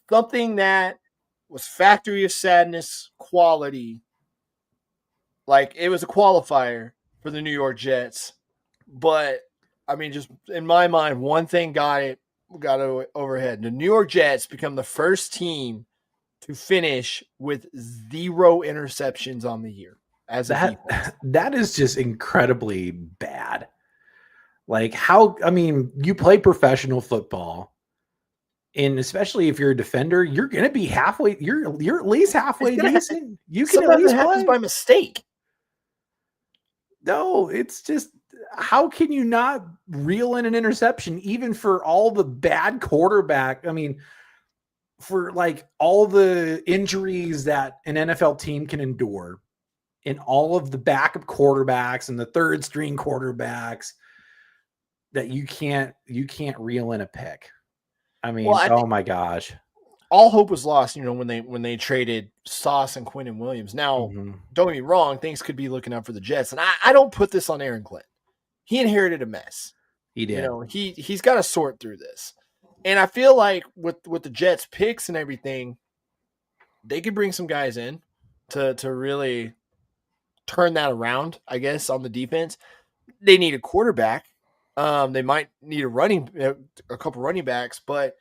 something that was factory of sadness quality. Like it was a qualifier for the New York Jets, but I mean, just in my mind, one thing got it overhead. The New York Jets become the first team to finish with 0 interceptions on the year as a defense. That is just incredibly bad. Like you play professional football, and especially if you're a defender, you're going to be halfway. You're at least halfway decent. You can at least play by mistake. No, it's just. How can you not reel in an interception, even for all the bad quarterback? I mean, for like all the injuries that an NFL team can endure and all of the backup quarterbacks and the third string quarterbacks that you can't reel in a pick. I mean, oh my gosh. All hope was lost, when they traded Sauce and Quinnen Williams. Now, don't get me wrong, things could be looking up for the Jets. And I don't put this on Aaron Glenn. He inherited a mess. He did. He's got to sort through this. And I feel like with the Jets picks and everything, they could bring some guys in to really turn that around, I guess, on the defense. They need a quarterback. They might need a couple running backs, but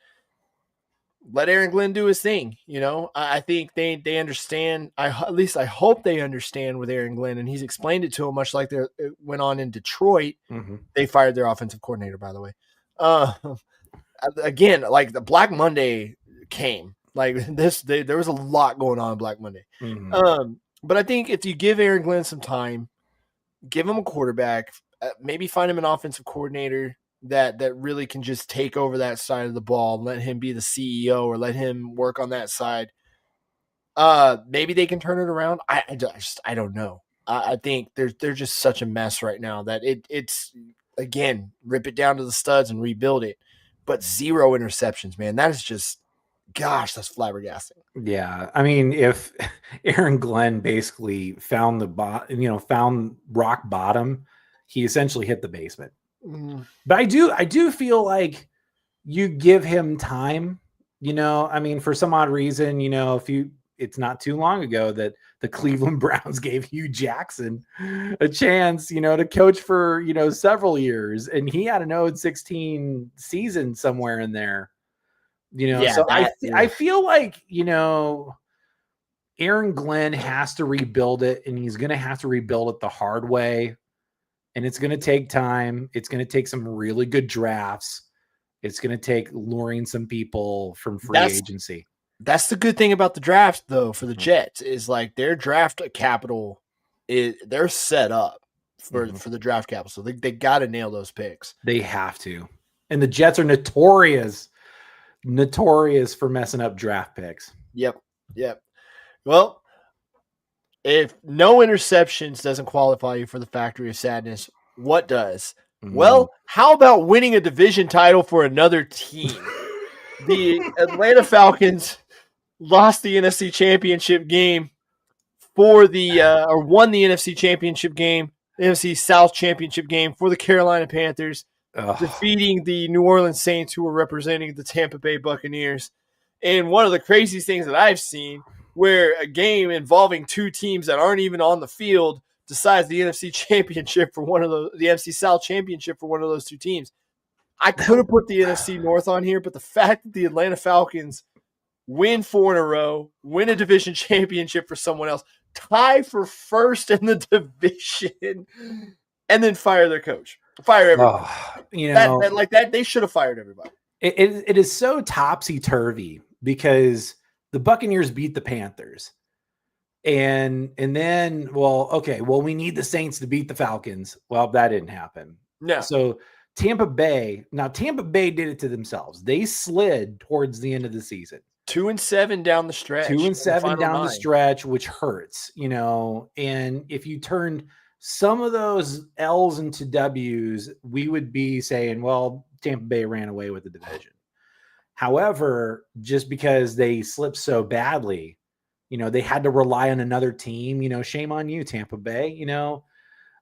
let Aaron Glenn do his thing. I think they understand. At least I hope they understand with Aaron Glenn, and he's explained it to him, much like it went on in Detroit. They fired their offensive coordinator, by the way. again, like the Black Monday came. Like there was a lot going on Black Monday. But I think if you give Aaron Glenn some time, give him a quarterback, maybe find him an offensive coordinator that really can just take over that side of the ball, let him be the CEO or let him work on that side. Maybe they can turn it around. I don't know. I think they're just such a mess right now that it's again, rip it down to the studs and rebuild it. But 0 interceptions, man. That is just, gosh, that's flabbergasting. Yeah, I mean, if Aaron Glenn basically found found rock bottom, he essentially hit the basement. But I do feel like you give him time. I mean, for some odd reason, it's not too long ago that the Cleveland Browns gave Hugh Jackson a chance, to coach for, several years, and he had an 0-16 season somewhere in there. So I feel like, Aaron Glenn has to rebuild it, and he's going to have to rebuild it the hard way. And it's going to take time. It's going to take some really good drafts. It's going to take luring some people from free agency. That's the good thing about the draft, though, for the Jets, is like their draft capital they're set up for the draft capital. So they got to nail those picks. They have to. And the Jets are notorious for messing up draft picks. Yep. Well, if no interceptions doesn't qualify you for the Factory of Sadness, what does? Well, how about winning a division title for another team? The Atlanta Falcons lost the NFC Championship game or won the NFC Championship game, the NFC South Championship game for the Carolina Panthers, defeating the New Orleans Saints, who were representing the Tampa Bay Buccaneers. And one of the craziest things that I've seen, where a game involving two teams that aren't even on the field decides the NFC Championship for the NFC South Championship for one of those two teams. I could have put the NFC North on here, but the fact that the Atlanta Falcons win 4 in a row, win a division championship for someone else, tie for first in the division, and then fire their coach. Fire everybody. They should have fired everybody. It is so topsy-turvy because the Buccaneers beat the Panthers. And then, we need the Saints to beat the Falcons. Well, that didn't happen. No. So Tampa Bay did it to themselves. They slid towards the end of the season. 2-7 down the stretch. 2-7 down the stretch, which hurts, and if you turned some of those L's into W's, we would be saying, well, Tampa Bay ran away with the division. However, just because they slipped so badly, they had to rely on another team, shame on you, Tampa Bay,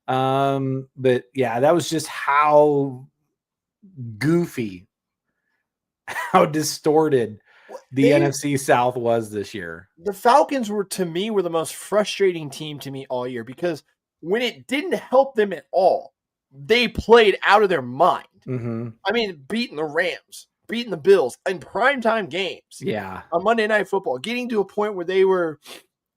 but yeah, that was just how goofy, how distorted the NFC South was this year. The Falcons were the most frustrating team to me all year, because when it didn't help them at all, they played out of their mind. I mean, beating the Rams, beating the Bills in primetime games. Yeah. On Monday Night Football, getting to a point where they were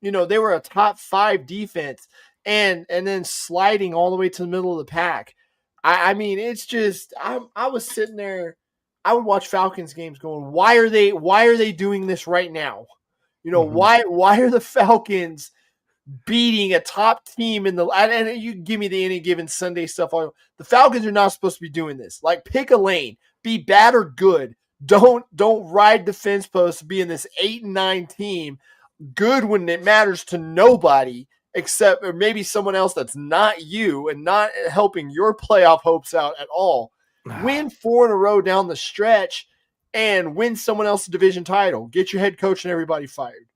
a top 5 defense and then sliding all the way to the middle of the pack. I mean, it's just, I was sitting there, I would watch Falcons games going, why are they doing this right now? Why are the Falcons beating a top team and you give me the any given Sunday stuff. The Falcons are not supposed to be doing this. Like, pick a lane, be bad or good. Don't ride the fence post to be in this 8-9 team. Good when it matters to nobody except, or maybe someone else that's not you and not helping your playoff hopes out at all. Win 4 in a row down the stretch and win someone else's division title. Get your head coach and everybody fired.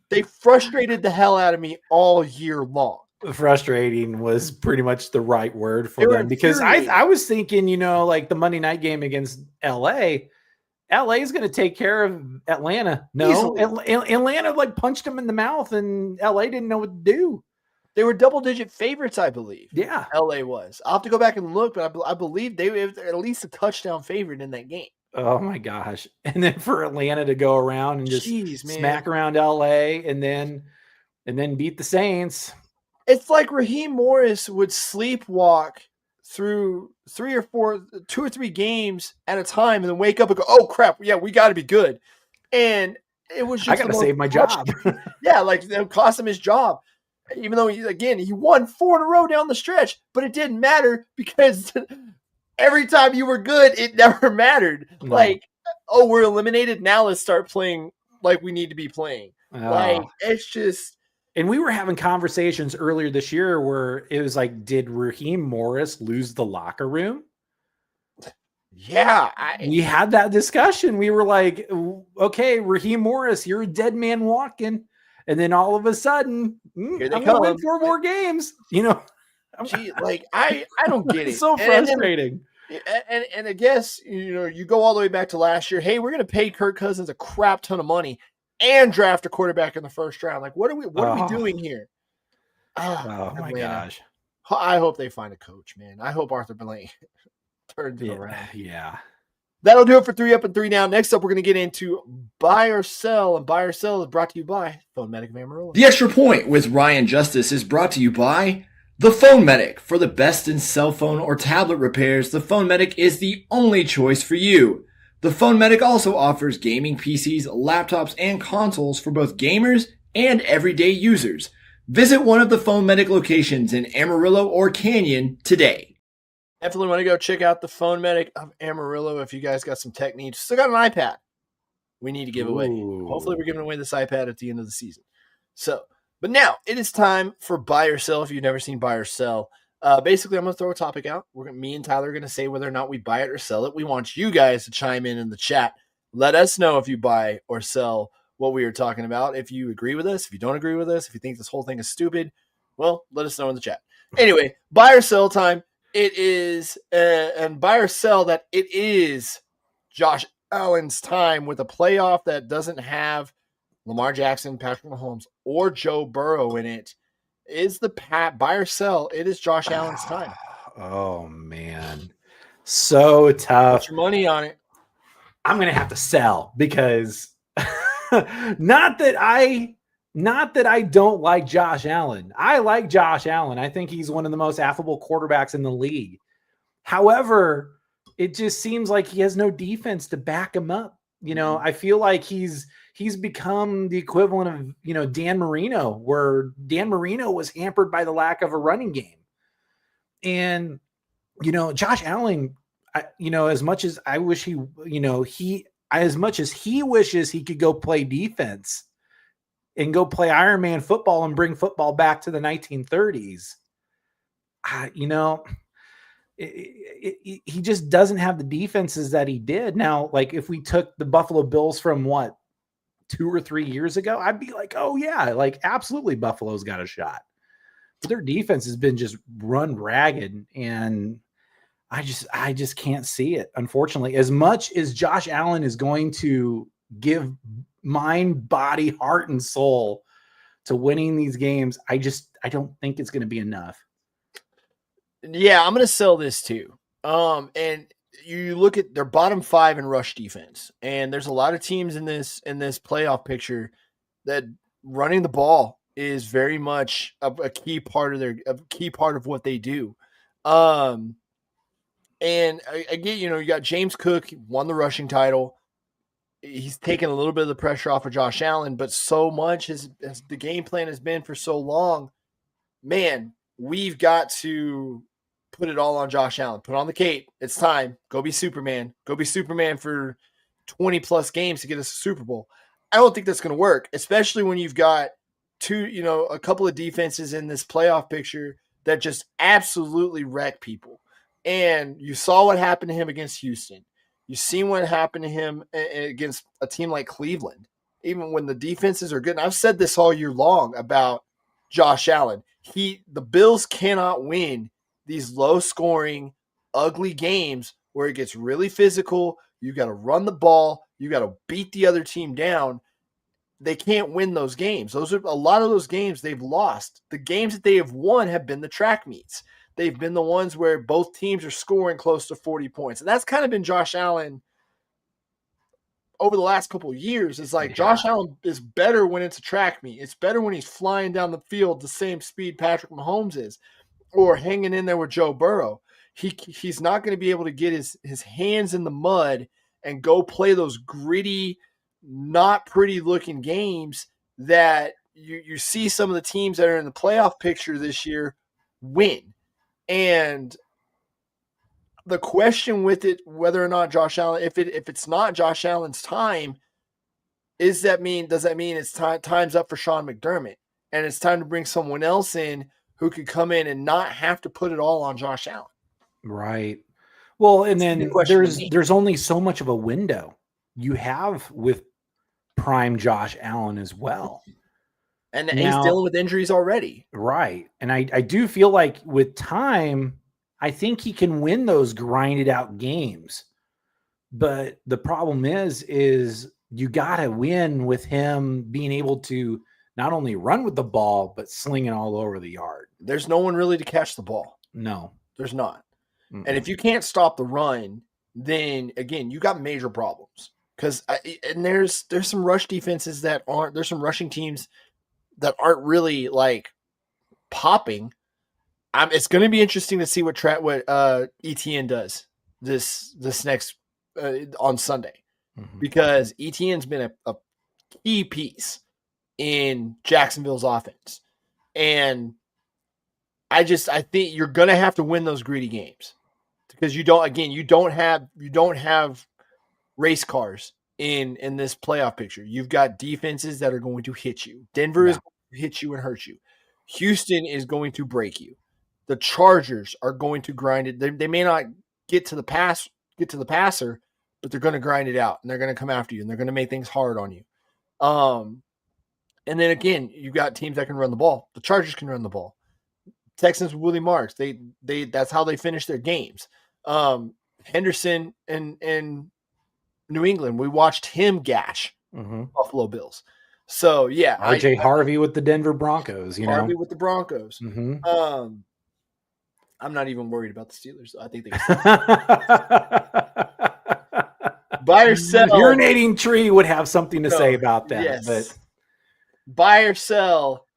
They frustrated the hell out of me all year long. Frustrating was pretty much the right word for them, because I was thinking, like the Monday night game against LA is going to take care of Atlanta. No, Atlanta punched them in the mouth, and LA didn't know what to do. They were double-digit favorites, I believe. Yeah. LA was. I'll have to go back and look, but I believe they were at least a touchdown favorite in that game. Oh my gosh. And then for Atlanta to go around and just smack around LA and then beat the Saints. It's like Raheem Morris would sleepwalk through 2 or 3 games at a time, and then wake up and go, "Oh crap, yeah, we got to be good." And it was just I got to save my job. Yeah, like it cost him his job. Even though he won 4 in a row down the stretch, but it didn't matter because every time you were good, it never mattered. No. Like, oh, we're eliminated. Now let's start playing like we need to be playing. Like, it's just. And we were having conversations earlier this year where it was like, did Raheem Morris lose the locker room? Yeah. We had that discussion. We were like, okay, Raheem Morris, you're a dead man walking. And then all of a sudden, I'm going to win 4 more games. You know, gee, like I don't get it. It's so frustrating. And I guess, you go all the way back to last year. Hey, we're going to pay Kirk Cousins a crap ton of money and draft a quarterback in the first round. Like, what are we doing here? Oh my gosh. I hope they find a coach, man. I hope Arthur Blank turns it around. Yeah. That'll do it for 3 Up and 3 Down. Next up, we're going to get into Buy or Sell. And Buy or Sell is brought to you by Phone Medic of Amarillo. The Extra Point with Ryan Justice is brought to you by The Phone Medic. For the best in cell phone or tablet repairs, The Phone Medic is the only choice for you. The Phone Medic also offers gaming PCs, laptops, and consoles for both gamers and everyday users. Visit one of the Phone Medic locations in Amarillo or Canyon today. Definitely want to go check out the Phone Medic of Amarillo if you guys got some tech needs. Still got an iPad we need to give away. Hopefully we're giving away this iPad at the end of the season. But now it is time for Buy or Sell. If you've never seen Buy or Sell, basically I'm going to throw a topic out. Me and Tyler are going to say whether or not we buy it or sell it. We want you guys to chime in the chat. Let us know if you buy or sell what we are talking about. If you agree with us, if you don't agree with us, if you think this whole thing is stupid, well, let us know in the chat. Anyway, buy or sell time. It is, and buy or sell that it is Josh Allen's time with a playoff that doesn't have Lamar Jackson, Patrick Mahomes, or Joe Burrow in it. Is the buy or sell? It is Josh Allen's time. Oh, man. So tough. Put your money on it. I'm going to have to sell because not that I don't like Josh Allen. I like Josh Allen. I think he's one of the most affable quarterbacks in the league. However, it just seems like he has no defense to back him up. I feel like he's become the equivalent of, Dan Marino, where Dan Marino was hampered by the lack of a running game. And, Josh Allen, as much as I wish as much as he wishes he could go play defense and go play Iron Man football and bring football back to the 1930s, he just doesn't have the defenses that he did. Now, like if we took the Buffalo Bills from 2 or 3 years ago, I'd be like, oh yeah, like absolutely Buffalo's got a shot. But their defense has been just run ragged, and I just can't see it. Unfortunately, as much as Josh Allen is going to give mind, body, heart, and soul to winning these games, I don't think it's going to be enough. Yeah, I'm going to sell this too. And you look at their bottom 5 in rush defense, and there's a lot of teams in this playoff picture that running the ball is very much a key part of what they do. And again, you got James Cook, he won the rushing title. He's taken a little bit of the pressure off of Josh Allen, but so much as the game plan has been for so long, man, we've got to put it all on Josh Allen. Put on the cape. It's time. Go be Superman. Go be Superman for 20 plus games to get us a Super Bowl. I don't think that's going to work, especially when you've got a couple of defenses in this playoff picture that just absolutely wreck people. And you saw what happened to him against Houston. You've seen what happened to him against a team like Cleveland, even when the defenses are good. And I've said this all year long about Josh Allen. The Bills cannot win these low-scoring, ugly games where it gets really physical. You got to run the ball. You got to beat the other team down. They can't win those games. A lot of those games they've lost. The games that they have won have been the track meets. They've been the ones where both teams are scoring close to 40 points. And that's kind of been Josh Allen over the last couple of years. It's like Josh Allen is better when it's a track meet. It's better when he's flying down the field the same speed Patrick Mahomes is, or hanging in there with Joe Burrow. he's not going to be able to get his hands in the mud and go play those gritty, not pretty looking games that you see some of the teams that are in the playoff picture this year win. And the question with it, whether or not Josh Allen, if it's not Josh Allen's time, does that mean it's time's up for Sean McDermott and it's time to bring someone else in who could come in and not have to put it all on Josh Allen? Right. Well, and then there's only so much of a window you have with prime Josh Allen as well. And he's dealing with injuries already. Right. And I do feel like with time, I think he can win those grinded out games. But the problem is you got to win with him being able to not only run with the ball, but sling it all over the yard. There's no one really to catch the ball. No. There's not. Mm-mm. And if you can't stop the run, then, again, you got major problems. And there's some rush defenses there's some rushing teams that aren't really, like, popping. It's going to be interesting to see what ETN does this next on Sunday, because ETN's been a key piece in Jacksonville's offense, and I think you're going to have to win those gritty games because you don't have race cars in this playoff picture. You've got defenses that are going to hit you. Denver is going to hit you and hurt you. Houston is going to break you. The Chargers are going to grind it. They may not get to the passer, but they're going to grind it out, and they're going to come after you, and they're going to make things hard on you. And then again, you've got teams that can run the ball. The Chargers can run the ball. Texans with Willie Marks, they that's how they finish their games. Henderson and New England, we watched him gash Buffalo Bills. So yeah, RJ Harvey with the Denver Broncos. Harvey with the Broncos. Mm-hmm. I'm not even worried about the Steelers. I think they buy or sell. Urinating Tree would have something to say about that. Yes. But buy or sell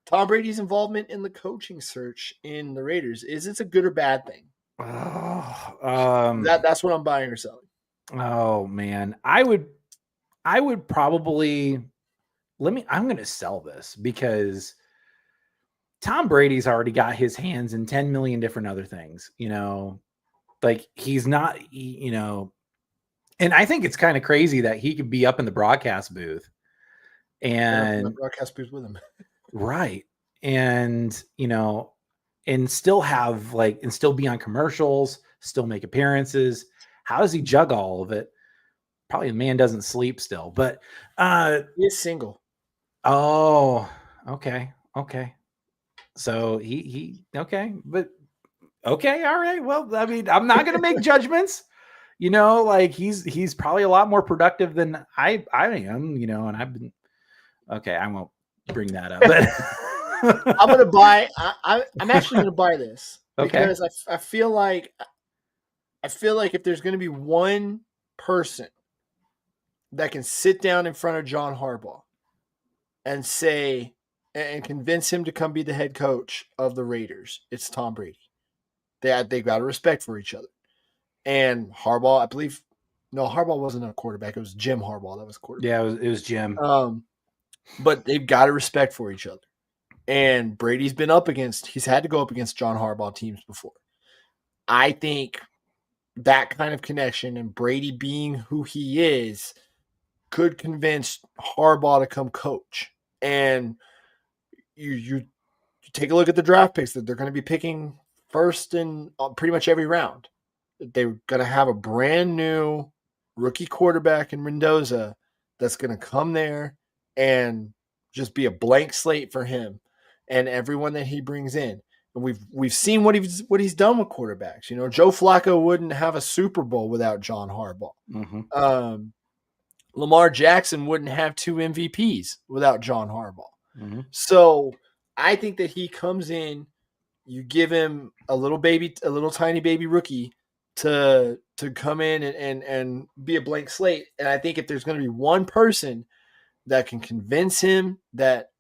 Tom Brady's involvement in the coaching search in the Raiders. Is it a good or bad thing? That's what I'm buying or selling. Oh man, I would probably I'm going to sell this because Tom Brady's already got his hands in 10 million different other things, like he's not, and I think it's kind of crazy that he could be up in the broadcast booth and broadcast booth with him. Right. And, and still have and still be on commercials, still make appearances. How does he juggle all of it? Probably the man doesn't sleep still, but he is single. Oh, okay. So he okay, but okay, all right. Well, I mean, I'm not gonna make judgments. He's probably a lot more productive than I am, and I've been okay, I won't bring that up. But I'm gonna buy I'm actually gonna buy this because I feel like if there's gonna be one person that can sit down in front of John Harbaugh and say and convince him to come be the head coach of the Raiders, it's Tom Brady. They've got a respect for each other. And Harbaugh, I believe, no, Harbaugh wasn't a quarterback. It was Jim Harbaugh that was quarterback. Yeah, it was Jim. But they've got a respect for each other. And Brady's he's had to go up against John Harbaugh teams before. I think that kind of connection and Brady being who he is could convince Harbaugh to come coach. And you take a look at the draft picks that they're going to be picking first in pretty much every round. They're going to have a brand new rookie quarterback in Mendoza that's going to come there and just be a blank slate for him and everyone that he brings in. And we've seen what he's done with quarterbacks. Joe Flacco wouldn't have a Super Bowl without John Harbaugh. Mm-hmm. Lamar Jackson wouldn't have 2 MVPs without John Harbaugh. Mm-hmm. So I think that he comes in, you give him a little tiny baby rookie to come in and be a blank slate. And I think if there's going to be one person that can convince him that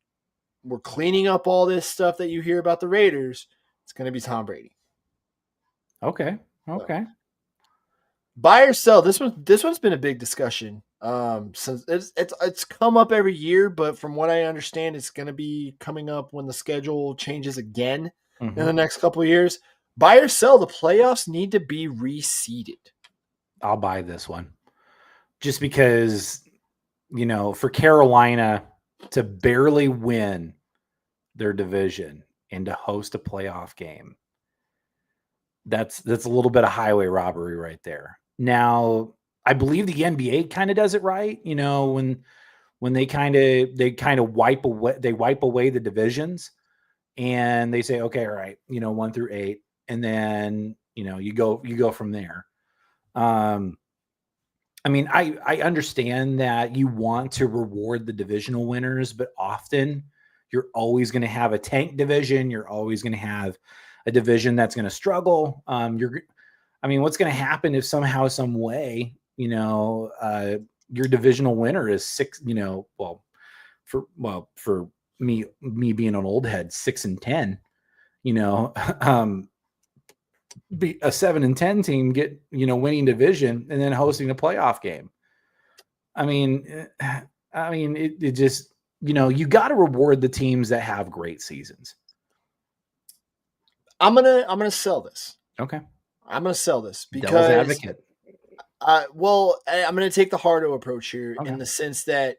we're cleaning up all this stuff that you hear about the Raiders, it's going to be Tom Brady. Okay. Okay. Buy or sell. This one's been a big discussion. Since it's come up every year, but from what I understand, it's going to be coming up when the schedule changes again in the next couple of years. Buy or sell. The playoffs need to be reseeded. I'll buy this one just because, for Carolina to barely win their division and to host a playoff game, that's a little bit of highway robbery right there. Now, I believe the NBA kind of does it right, when they kind of wipe away the divisions and they say, okay, all right, 1 through 8, and then you go from there. I mean, I understand that you want to reward the divisional winners, but often you're always going to have a tank division. You're always going to have a division that's going to struggle. What's going to happen if somehow, some way, your divisional winner is 6, for me being an old head, 6-10, be a 7-10 team get winning division and then hosting a playoff game. It just you got to reward the teams that have great seasons. I'm gonna sell this. Okay, I'm gonna sell this because devil's advocate. I'm gonna take the hardo approach here in the sense that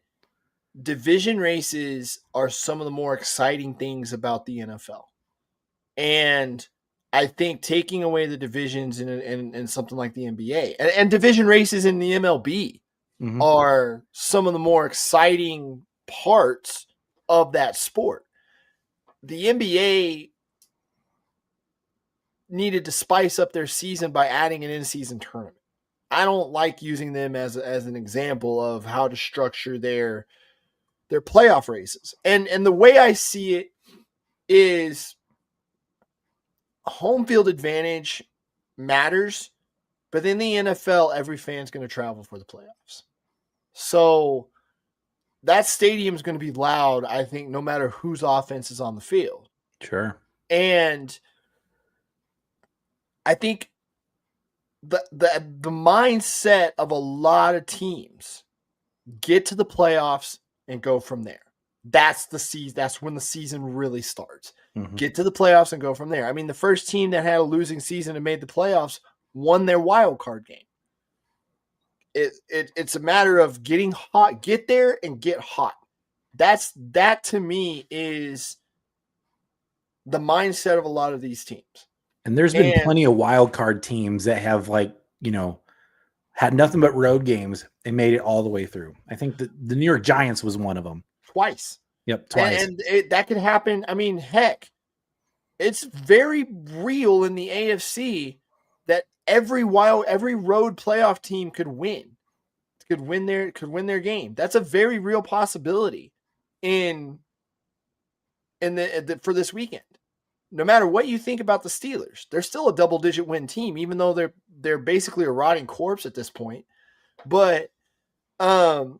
division races are some of the more exciting things about the NFL, and I think taking away the divisions in something like the NBA and division races in the MLB are some of the more exciting parts of that sport. The NBA needed to spice up their season by adding an in-season tournament. I don't like using them as an example of how to structure their playoff races. And the way I see it is home field advantage matters, but in the NFL, every fan's going to travel for the playoffs. So that stadium is going to be loud, I think, no matter whose offense is on the field. Sure. And I think the mindset of a lot of teams get to the playoffs and go from there. That's the season. That's when the season really starts. Get to the playoffs and go from there. I mean, the first team that had a losing season and made the playoffs won their wild card game. It's a matter of getting hot, get there and get hot. That to me is the mindset of a lot of these teams. And there's been plenty of wild card teams that have had nothing but road games and made it all the way through. I think the New York Giants was one of them. Twice. Yep, twice. And that could happen. I mean, heck, it's very real in the AFC that every road playoff team could win their game. That's a very real possibility for this weekend. No matter what you think about the Steelers, they're still a double-digit win team, even though they're basically a rotting corpse at this point. But we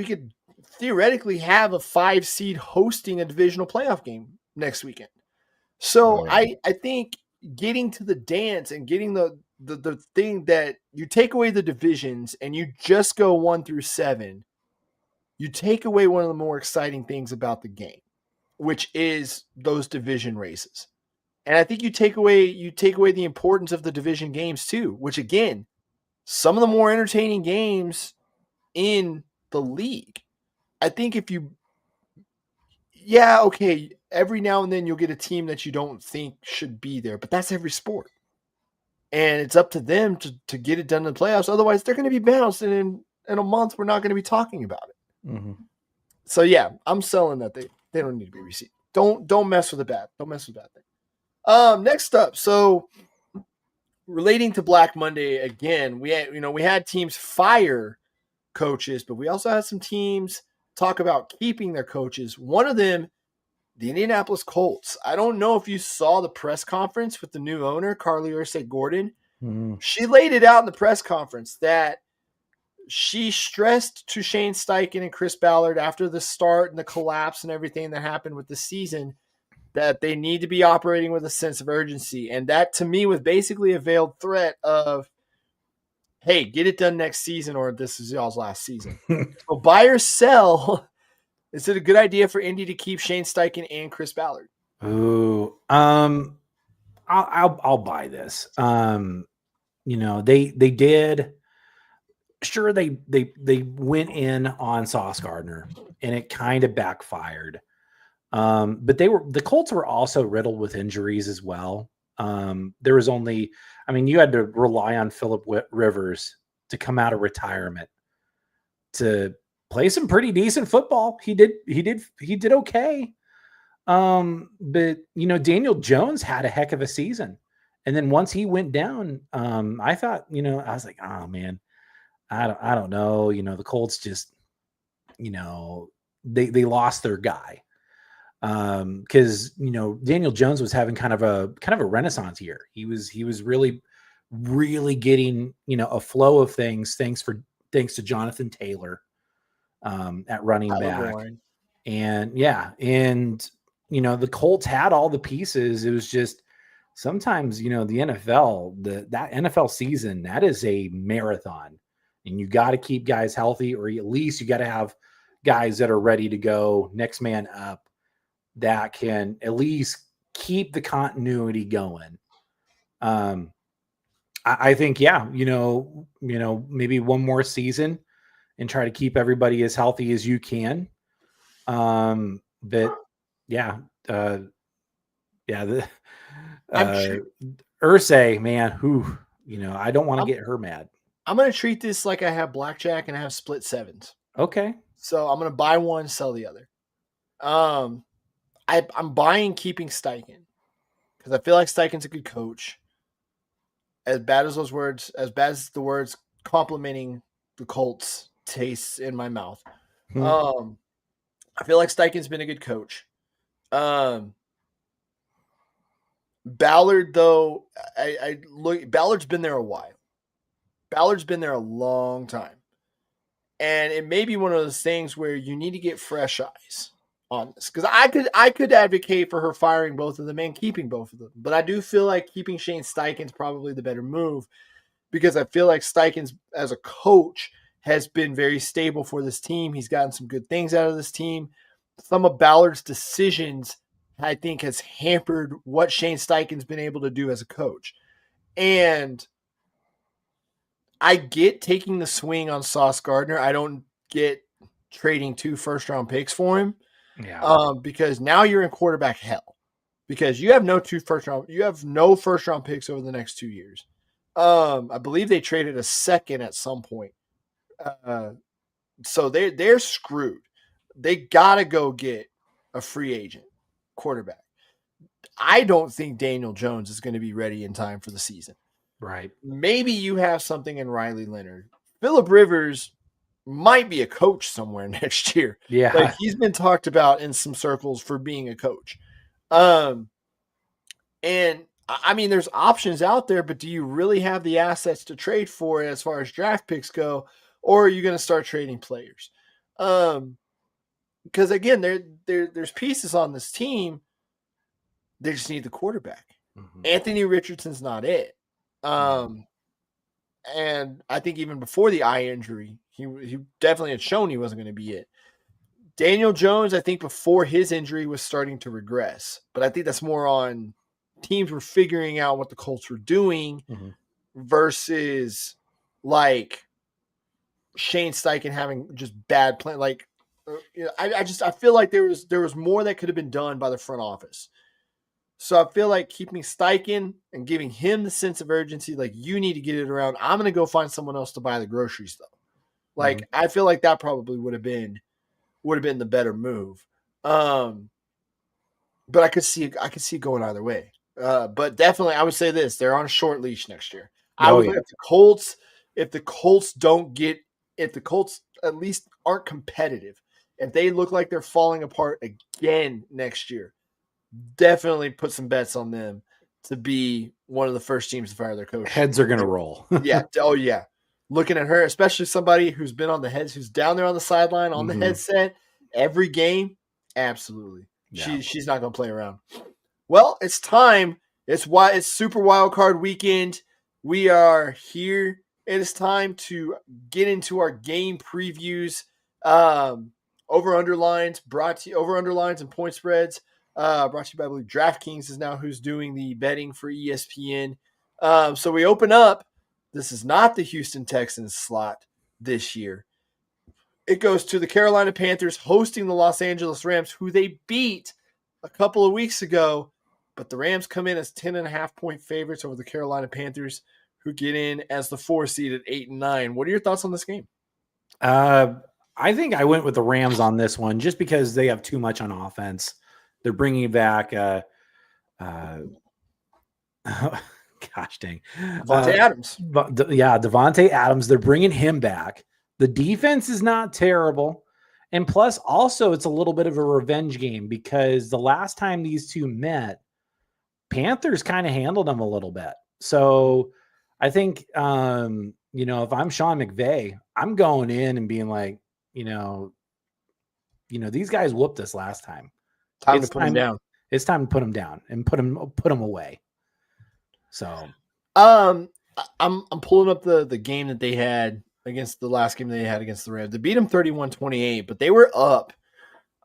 could theoretically have a 5 seed hosting a divisional playoff game next weekend. So I think getting to the dance and getting the thing that you take away the divisions and you just go 1 through 7, you take away one of the more exciting things about the game, which is those division races. And I think you take away the importance of the division games too, which again, some of the more entertaining games in the league. I think every now and then you'll get a team that you don't think should be there, but that's every sport. And it's up to them to get it done in the playoffs. Otherwise, they're going to be bounced, and in a month, we're not going to be talking about it. So, yeah, I'm selling that they don't need to be received. Don't mess with the bad. Don't mess with that thing. Next up, so relating to Black Monday again, we had teams fire coaches, but we also had some teams talk about keeping their coaches. One of them, the Indianapolis Colts. I don't know if you saw the press conference with the new owner, Carly Ursay-Gordon. She laid it out in the press conference that she stressed to Shane Steichen and Chris Ballard after the start and the collapse and everything that happened with the season that they need to be operating with a sense of urgency. And that to me was basically a veiled threat of, hey, get it done next season or this is y'all's last season. So buy or sell. Is it a good idea for Indy to keep Shane Steichen and Chris Ballard? Ooh, I'll buy this. They did. Sure, they went in on Sauce Gardner, and it kind of backfired. But the Colts were also riddled with injuries as well. There was only, you had to rely on Phillip Rivers to come out of retirement to play some pretty decent football. He did okay. But Daniel Jones had a heck of a season. And then once he went down, I thought, I was like, oh man, I don't know. The Colts just, they lost their guy. Because Daniel Jones was having kind of a renaissance year. He was really getting a flow of things thanks to Jonathan Taylor at running back. And the Colts had all the pieces. It was just sometimes the NFL, that NFL season, that is a marathon, and you got to keep guys healthy, or at least you got to have guys that are ready to go next man up that can at least keep the continuity going. I think, maybe one more season and try to keep everybody as healthy as you can. But yeah, Ursay, man, who, I don't want to get her mad. I'm going to treat this like I have blackjack and I have split sevens. Okay. So I'm going to buy one, sell the other. I'm buying keeping Steichen because I feel like Steichen's a good coach. As bad as the words complimenting the Colts tastes in my mouth. I feel like Steichen's been a good coach. Ballard, though, Ballard's been there a while. Ballard's been there a long time. And it may be one of those things where you need to get fresh eyes on this. Because I could advocate for her firing both of them and keeping both of them. But I do feel like keeping Shane Steichen's probably the better move. Because I feel like Steichen's, as a coach, has been very stable for this team. He's gotten some good things out of this team. Some of Ballard's decisions, I think, has hampered what Shane Steichen's been able to do as a coach. And I get taking the swing on Sauce Gardner. I don't get trading 2 first-round picks for him. Yeah. Because now you're in quarterback hell. Because you have no first-round picks over the next 2 years. I believe they traded a second at some point. So they're screwed. They gotta go get a free agent quarterback. I don't think Daniel Jones is going to be ready in time for the season. Right. Maybe you have something in Riley Leonard. Phillip Rivers might be a coach somewhere next year. Yeah. Like, he's been talked about in some circles for being a coach. And there's options out there, but do you really have the assets to trade for it as far as draft picks go? Or are you going to start trading players? Because again, there's pieces on this team. They just need the quarterback. Mm-hmm. Anthony Richardson's not it. And I think even before the eye injury, he definitely had shown he wasn't going to be it. Daniel Jones, I think before his injury, was starting to regress. But I think that's more on teams were figuring out what the Colts were doing versus like Shane Steichen having just bad plan. Like, I feel like there was more that could have been done by the front office. So I feel like keeping Steichen and giving him the sense of urgency, like, you need to get it around. I'm going to go find someone else to buy the groceries, though. Like, I feel like that probably would have been the better move. But I could see it going either way. But definitely, I would say this: they're on a short leash next year. If the Colts at least aren't competitive, if they look like they're falling apart again next year, definitely put some bets on them to be one of the first teams to fire their coach. Heads are going to roll. Yeah. Oh, yeah. Looking at her, especially somebody who's been on the heads, who's down there on the sideline, on the headset every game. Absolutely. Yeah. She's not going to play around. Well, it's time. It's Super Wild Card Weekend. We are here. It is time to get into our game previews. Over underlines and point spreads. Brought to you by, I believe, DraftKings is now who's doing the betting for ESPN. So we open up. This is not the Houston Texans slot this year. It goes to the Carolina Panthers hosting the Los Angeles Rams, who they beat a couple of weeks ago. But the Rams come in as 10.5-point favorites over the Carolina Panthers, who get in as the 4 seed at 8-9. What are your thoughts on this game? I think I went with the Rams on this one just because they have too much on offense. They're bringing back gosh dang. Devontae Adams. Devontae Adams. They're bringing him back. The defense is not terrible. And plus, also, it's a little bit of a revenge game because the last time these two met, Panthers kind of handled them a little bit. So I think, if I'm Sean McVay, I'm going in and being like, these guys whooped us last time. Time to put them down. It's time to put them down and put them away. So, I'm pulling up the game that they had against the last game they had against the Rams. They beat them 31-28, but they were up.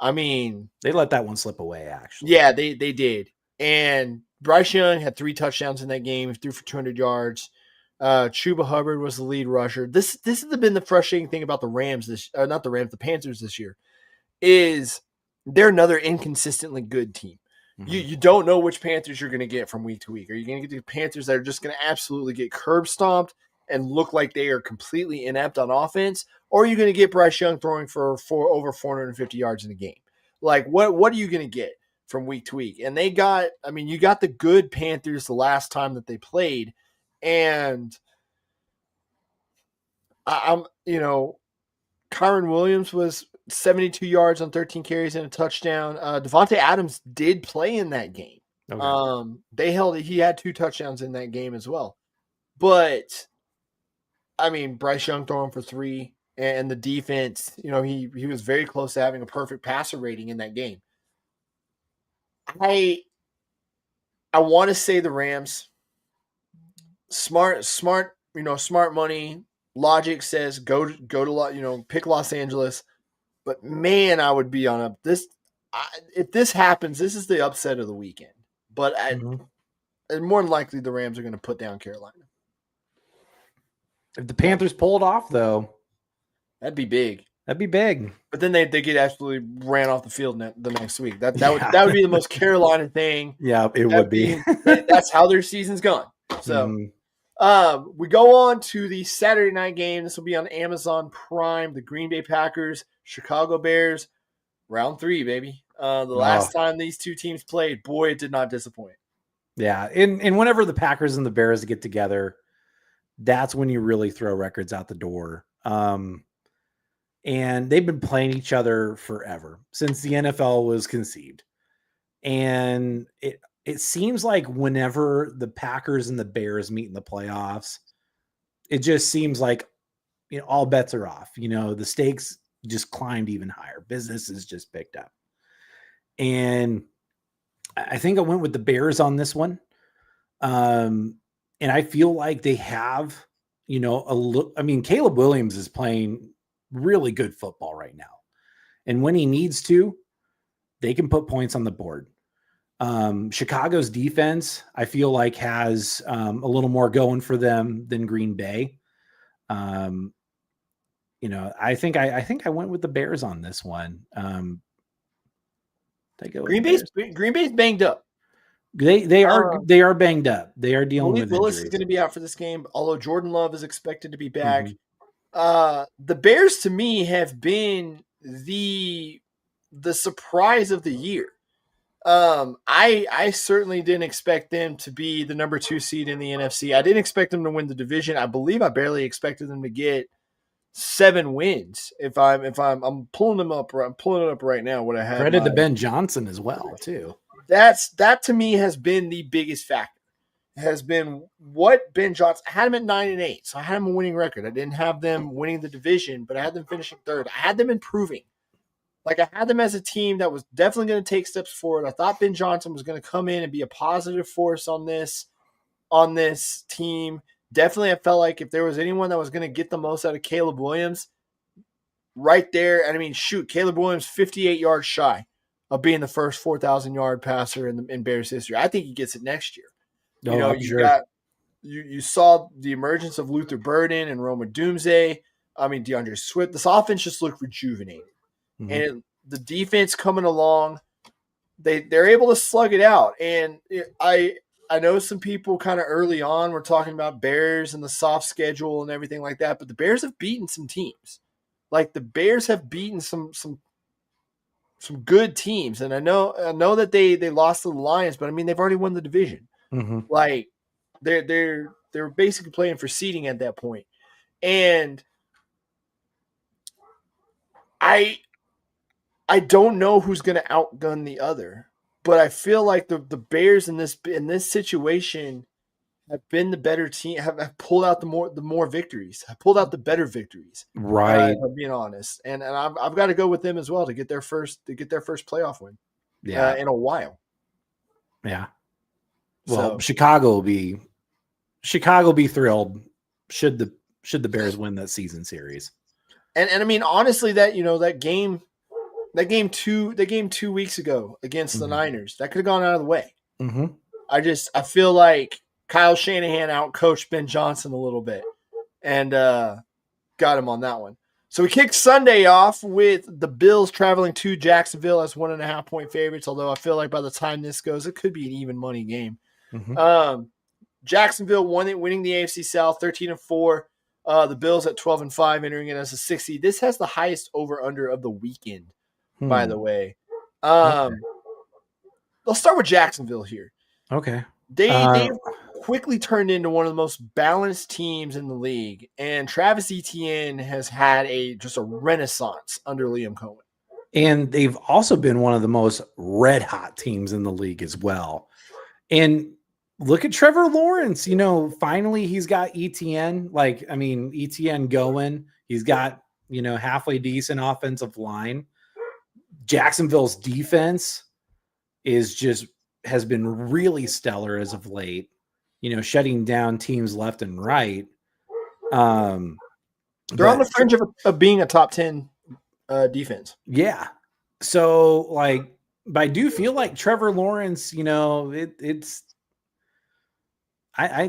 I mean, they let that one slip away, actually. Yeah, they did. And Bryce Young had 3 touchdowns in that game, threw for 200 yards. Chuba Hubbard was the lead rusher. This has been the frustrating thing about the Rams the Panthers this year, is they're another inconsistently good team. Mm-hmm. You don't know which Panthers you're going to get from week to week. Are you going to get the Panthers that are just going to absolutely get curb stomped and look like they are completely inept on offense, or are you going to get Bryce Young throwing for over 450 yards in a game? Like, what are you going to get from week to week? And you got the good Panthers the last time that they played, and Kyron Williams was 72 yards on 13 carries and a touchdown. Devontae Adams did play in that game. Okay. He had 2 touchdowns in that game as well. But Bryce Young throwing for 3, and the defense, he was very close to having a perfect passer rating in that game. I want to say the Rams. Smart money. Logic says go to pick Los Angeles. But man, I would be on if this happens, this is the upset of the weekend. But and more than likely the Rams are going to put down Carolina. If the Panthers pull it off, though, that'd be big. But then they get absolutely ran off the field the next week. That would be the most Carolina thing. Yeah, it would be. That's how their season's gone. So we go on to the Saturday night game. This will be on Amazon Prime. The Green Bay Packers, Chicago Bears, round 3, baby. The last time these two teams played, boy, it did not disappoint. Yeah, and whenever the Packers and the Bears get together, that's when you really throw records out the door. And they've been playing each other forever since the NFL was conceived. And it seems like whenever the Packers and the Bears meet in the playoffs, it just seems like all bets are off. The stakes just climbed even higher. Business is just picked up. And I think I went with the Bears on this one. And I feel like they have, Caleb Williams is playing really good football right now. And when he needs to, they can put points on the board. Chicago's defense, I feel like, has a little more going for them than Green Bay. I think I went with the Bears on this one. Green Bay's banged up. They are banged up. They are dealing with Willis injuries. Is going to be out for this game, although Jordan Love is expected to be back. The Bears, to me, have been the surprise of the year. I certainly didn't expect them to be the number 2 seed in the NFC. I didn't expect them to win the division. I believe I barely expected them to get 7 wins. I'm pulling them up. I'm pulling it up right now. What I had. Credit to Ben Johnson as well, too. That to me has been the biggest factor. Has been what Ben Johnson I had him at 9-8, so I had him a winning record. I didn't have them winning the division, but I had them finishing 3rd. I had them improving, Like, I had them as a team that was definitely going to take steps forward. I thought Ben Johnson was going to come in and be a positive force on this team. Definitely, I felt like if there was anyone that was going to get the most out of Caleb Williams, right there. And I mean, shoot, Caleb Williams 58 yards shy of being the first 4,000-yard passer in Bears history. I think he gets it next year. You saw the emergence of Luther Burden and Roma Doomsday. I mean, DeAndre Swift. This offense just looked rejuvenated. Mm-hmm. And the defense coming along, they're able to slug it out. And I know some people kind of early on were talking about Bears and the soft schedule and everything like that, but the Bears have beaten some teams. Like, the Bears have beaten some good teams. And I know that they lost to the Lions, but I mean, they've already won the division. Mm-hmm. Like, they're basically playing for seeding at that point. And I don't know who's going to outgun the other, but I feel like the Bears in this situation have been the better team, have pulled out the more victories, have pulled out the better victories. Right. If I'm being honest. And I've got to go with them as well to get their first playoff win. Yeah. In a while. Yeah. Well, Chicago will be thrilled should the Bears win that season series. And I mean, honestly, that game 2 weeks ago against the Niners, that could have gone out of the way. Mm-hmm. I feel like Kyle Shanahan outcoached Ben Johnson a little bit and got him on that one. So we kicked Sunday off with the Bills traveling to Jacksonville as 1.5-point favorites, although I feel like by the time this goes, it could be an even money game. Mm-hmm. Jacksonville winning the AFC South 13-4. The Bills at 12-5, entering it as a 6 seed. This has the highest over/under of the weekend, by the way. Let's start with Jacksonville here. Okay. They quickly turned into one of the most balanced teams in the league, and Travis Etienne has had just a renaissance under Liam Cohen. And they've also been one of the most red-hot teams in the league as well. And look at Trevor Lawrence. Finally he's got Etienne. Etienne going. He's got, halfway decent offensive line. Jacksonville's defense has been really stellar as of late, shutting down teams left and right. They're on the fringe of being a top 10 defense. Yeah. So, but I do feel like Trevor Lawrence, I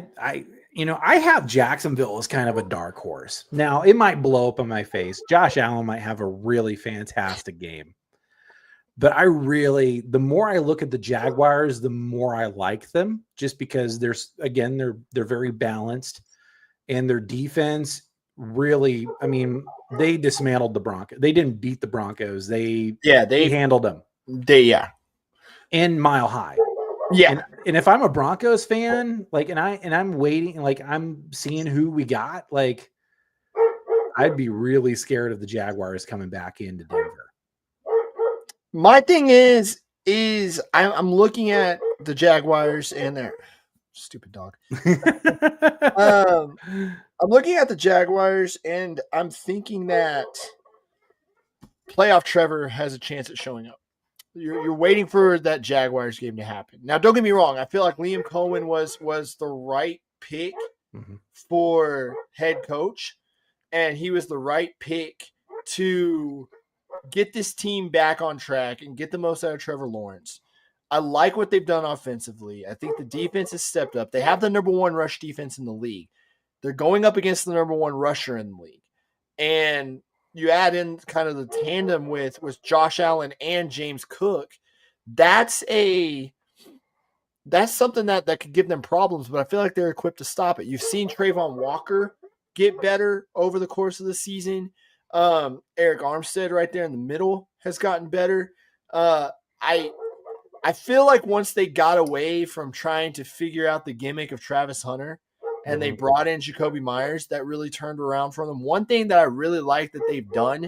have Jacksonville as kind of a dark horse. Now, it might blow up in my face. Josh Allen might have a really fantastic game. But the more I look at the Jaguars, the more I like them, just because they're very balanced, and their defense really, they dismantled the Broncos. They didn't beat the Broncos. They handled them. And mile high. Yeah. And if I'm a Broncos fan, I'm waiting, I'm seeing who we got, I'd be really scared of the Jaguars coming back into Denver. My thing is I'm looking at the Jaguars and their stupid dog. I'm looking at the Jaguars and I'm thinking that playoff Trevor has a chance at showing up. You're waiting for that Jaguars game to happen. Now, don't get me wrong. I feel like Liam Cohen was the right pick for head coach, and he was the right pick to get this team back on track and get the most out of Trevor Lawrence. I like what they've done offensively. I think the defense has stepped up. They have the number one rush defense in the league. They're going up against the number one rusher in the league. And you add in kind of the tandem with Josh Allen and James Cook. That's something that could give them problems, but I feel like they're equipped to stop it. You've seen Trayvon Walker get better over the course of the season. Eric Armstead right there in the middle has gotten better. I feel like once they got away from trying to figure out the gimmick of Travis Hunter and they brought in Jacoby Myers, that really turned around for them. One thing that I really like that they've done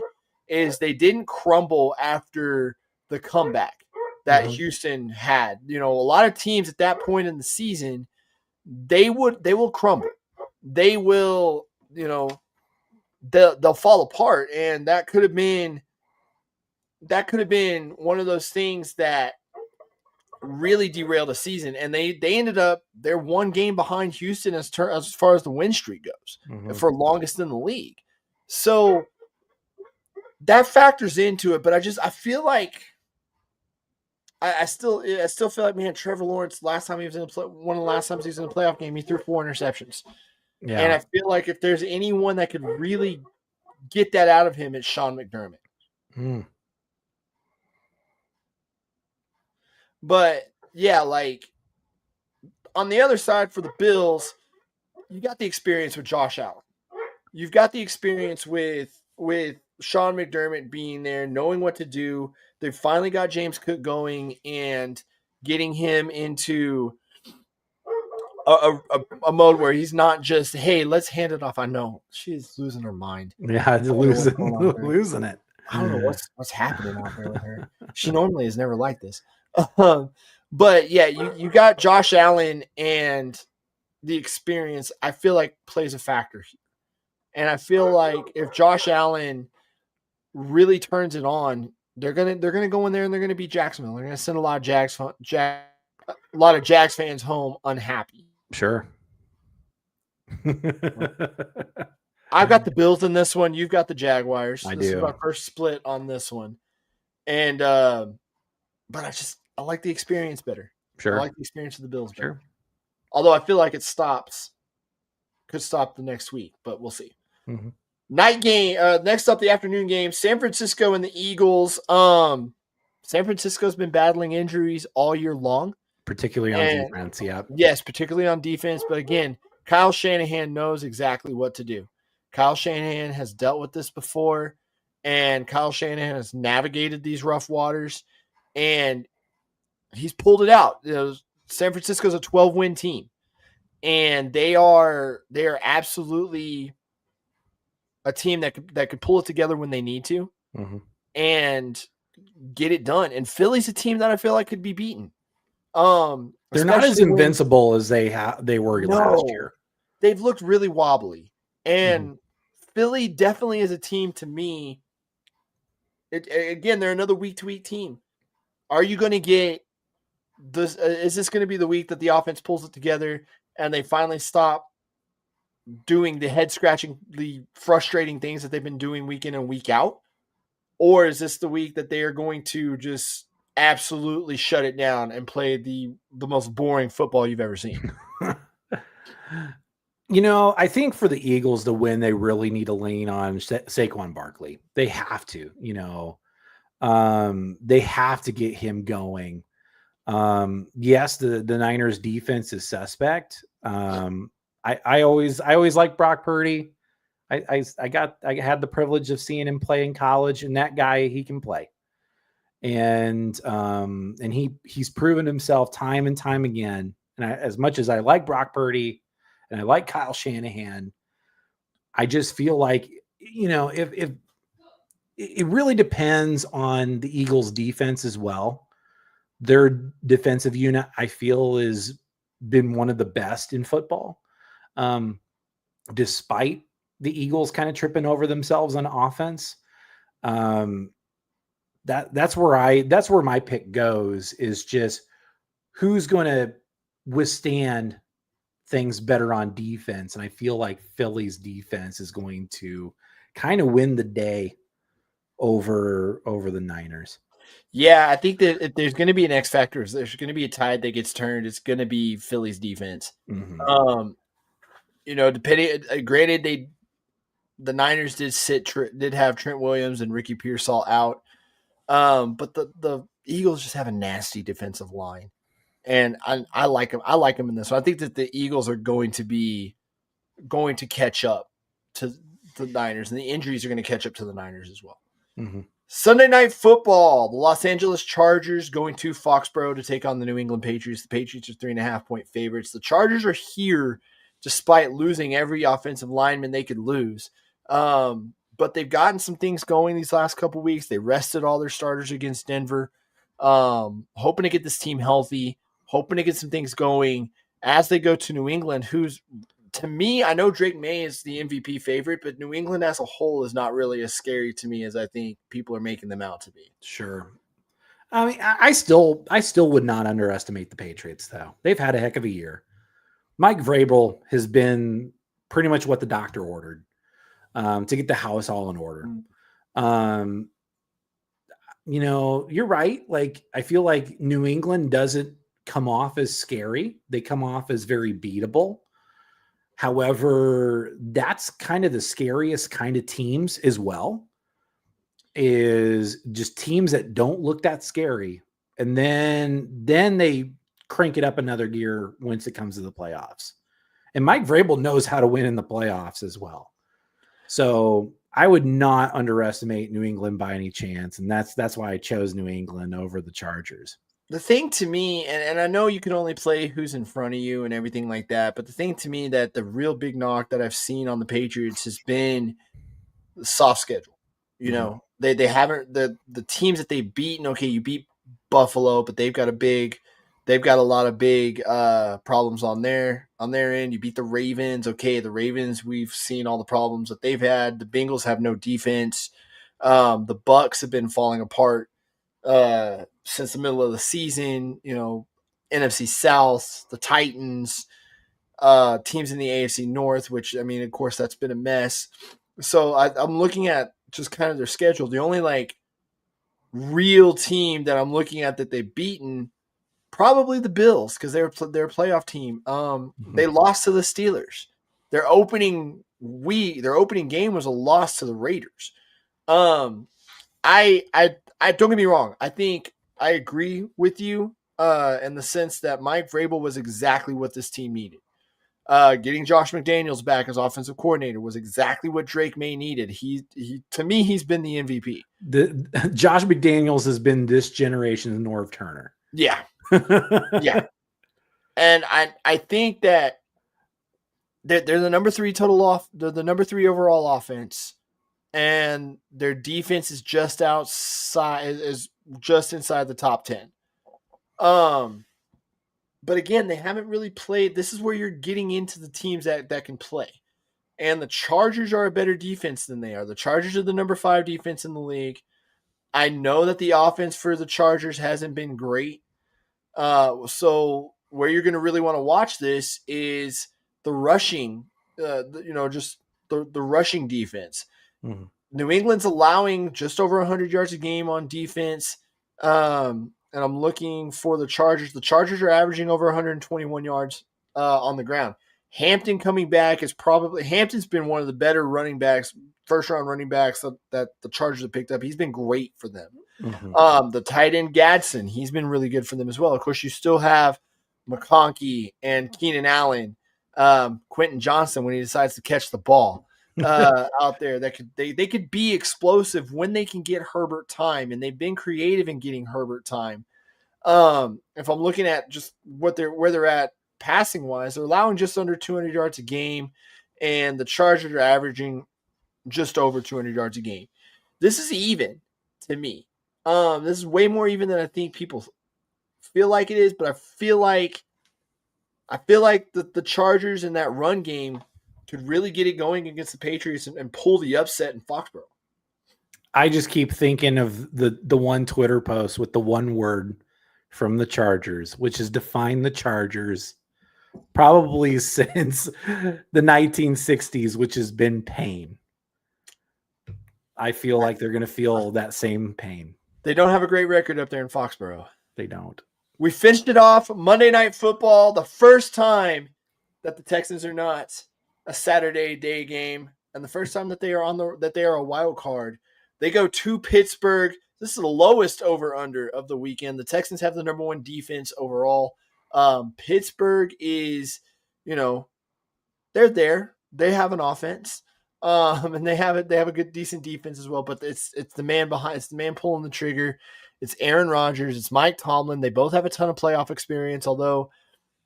is they didn't crumble after the comeback that Houston had. A lot of teams at that point in the season, they will crumble. They will, they'll fall apart. And that could have been that could have been one of those things that really derailed a season, and they ended up they're one game behind Houston as far as the win streak goes, for longest in the league. So that factors into it, but I feel like I still feel like, man, Trevor Lawrence last time he was in one of the last times he was in a playoff game, he threw 4 interceptions, and I feel like if there's anyone that could really get that out of him, it's Sean McDermott. But yeah, like on the other side for the Bills, you got the experience with Josh Allen. You've got the experience with Sean McDermott being there, knowing what to do. They finally got James Cook going and getting him into a mode where he's not just, hey, let's hand it off. I know she's losing her mind. Yeah, losing it. I don't know what's happening out there with her. She normally is never like this. But yeah, you got Josh Allen, and the experience I feel like plays a factor here. And I feel like if Josh Allen really turns it on, they're gonna go in there and they're gonna beat Jacksonville. They're gonna send a lot of Jags fans home unhappy. Sure. I've got the Bills in this one. You've got the Jaguars. This is my first split on this one. And but I like the experience better. Sure. I like the experience of the Bills better. Sure. Although I feel like it could stop the next week, but we'll see. Night game. Next up, the afternoon game. San Francisco and the Eagles. San Francisco's been battling injuries all year long, particularly on defense. Yeah. Yes, particularly on defense. But again, Kyle Shanahan knows exactly what to do. Kyle Shanahan has dealt with this before, and Kyle Shanahan has navigated these rough waters, and he's pulled it out. San Francisco's a 12-win team, and they are absolutely a team that could pull it together when they need to and get it done. And Philly's a team that I feel like could be beaten. They're not as invincible as they were last year. They've looked really wobbly, and Philly definitely is a team to me. Again, they're another week-to-week team. Are you going to get this? Is this going to be the week that the offense pulls it together and they finally stop doing the head-scratching, the frustrating things that they've been doing week in and week out? Or is this the week that they are going to just absolutely shut it down and play the most boring football you've ever seen? I think for the Eagles to win, they really need to lean on Saquon Barkley. They have to, they have to get him going. Yes, the Niners defense is suspect. I always like Brock Purdy. I had the privilege of seeing him play in college, and that guy, he can play. And he's proven himself time and time again. And as much as I like Brock Purdy and I like Kyle Shanahan, I just feel like, if it really depends on the Eagles defense as well. Their defensive unit, I feel, has been one of the best in football. Despite the Eagles kind of tripping over themselves on offense. That's where my pick goes, is just who's going to withstand things better on defense. And I feel like Philly's defense is going to kind of win the day over the Niners. Yeah, I think that if there's going to be an X factor, if there's going to be a tide that gets turned, it's going to be Philly's defense. Depending, granted, the Niners did have Trent Williams and Ricky Pearsall out, but the Eagles just have a nasty defensive line, and I like them. I like them in this one. I think that the Eagles are going to catch up to the Niners, and the injuries are going to catch up to the Niners as well. Sunday Night Football, the Los Angeles Chargers going to Foxborough to take on the New England Patriots. The Patriots are 3.5-point favorites. The Chargers are here despite losing every offensive lineman they could lose. But they've gotten some things going these last couple weeks. They rested all their starters against Denver. Hoping to get this team healthy, hoping to get some things going as they go to New England, who's to me, I know Drake May is the MVP favorite, but New England as a whole is not really as scary to me as I think people are making them out to be. Sure. I mean, I still would not underestimate the Patriots, though. They've had a heck of a year. Mike Vrabel has been pretty much what the doctor ordered to get the house all in order. You're right. Like, I feel like New England doesn't come off as scary. They come off as very beatable. However, that's kind of the scariest kind of teams as well, is just teams that don't look that scary. And then they crank it up another gear once it comes to the playoffs. And Mike Vrabel knows how to win in the playoffs as well. So I would not underestimate New England by any chance. And that's why I chose New England over the Chargers. The thing to me, and I know you can only play who's in front of you and everything like that, but the thing to me that the real big knock that I've seen on the Patriots has been the soft schedule. You know, they haven't the teams that they've beaten. Okay, you beat Buffalo, but they've got a lot of big problems on their end. You beat the Ravens. Okay, the Ravens, we've seen all the problems that they've had. The Bengals have no defense. The Bucks have been falling apart since the middle of the season. You know, NFC South, the Titans, teams in the AFC North, which, I mean, of course, that's been a mess. So I'm looking at just kind of their schedule. The only like real team that I'm looking at that they've beaten, probably the Bills, because they're a playoff team. They lost to the Steelers. Their opening game was a loss to the Raiders. I don't get me wrong. I think I agree with you in the sense that Mike Vrabel was exactly what this team needed. Getting Josh McDaniels back as offensive coordinator was exactly what Drake May needed. He to me, he's been the MVP. Josh McDaniels has been this generation's Norv Turner. Yeah. Yeah. And I think that they're the number 3 they're the number 3 overall offense, and their defense is just inside the top 10. But again, they haven't really played. This is where you're getting into the teams that can play. And the Chargers are a better defense than they are. The Chargers are the number 5 defense in the league. I know that the offense for the Chargers hasn't been great. So where you're going to really want to watch this is the rushing, just the rushing defense. Mm-hmm. New England's allowing just over 100 yards a game on defense. And I'm looking for the Chargers. The Chargers are averaging over 121 yards on the ground. Hampton coming back is Hampton's been one of the better running backs, first-round running backs that the Chargers have picked up. He's been great for them. Mm-hmm. The tight end Gadsden, he's been really good for them as well. Of course, you still have McConkey and Keenan Allen, Quentin Johnson when he decides to catch the ball out there. They could be explosive when they can get Herbert time, and they've been creative in getting Herbert time. If I'm looking at just where they're at passing wise, they're allowing just under 200 yards a game, and the Chargers are averaging just over 200 yards a game. This is even to me. This is way more even than I think people feel like it is, but I feel like the Chargers in that run game could really get it going against the Patriots and pull the upset in Foxborough. I just keep thinking of the one Twitter post with the one word from the Chargers, which is define the Chargers probably since the 1960s, which has been pain. I feel like they're going to feel that same pain. They don't have a great record up there in Foxborough. They don't. We finished it off Monday Night Football, the first time that the Texans are not a Saturday day game, and the first time that they are a wild card. They go to Pittsburgh. This is the lowest over-under of the weekend. The Texans have the number 1 defense overall. Pittsburgh is, they're there. They have an offense, and they have a good, decent defense as well. But it's the man behind. It's the man pulling the trigger. It's Aaron Rodgers. It's Mike Tomlin. They both have a ton of playoff experience, although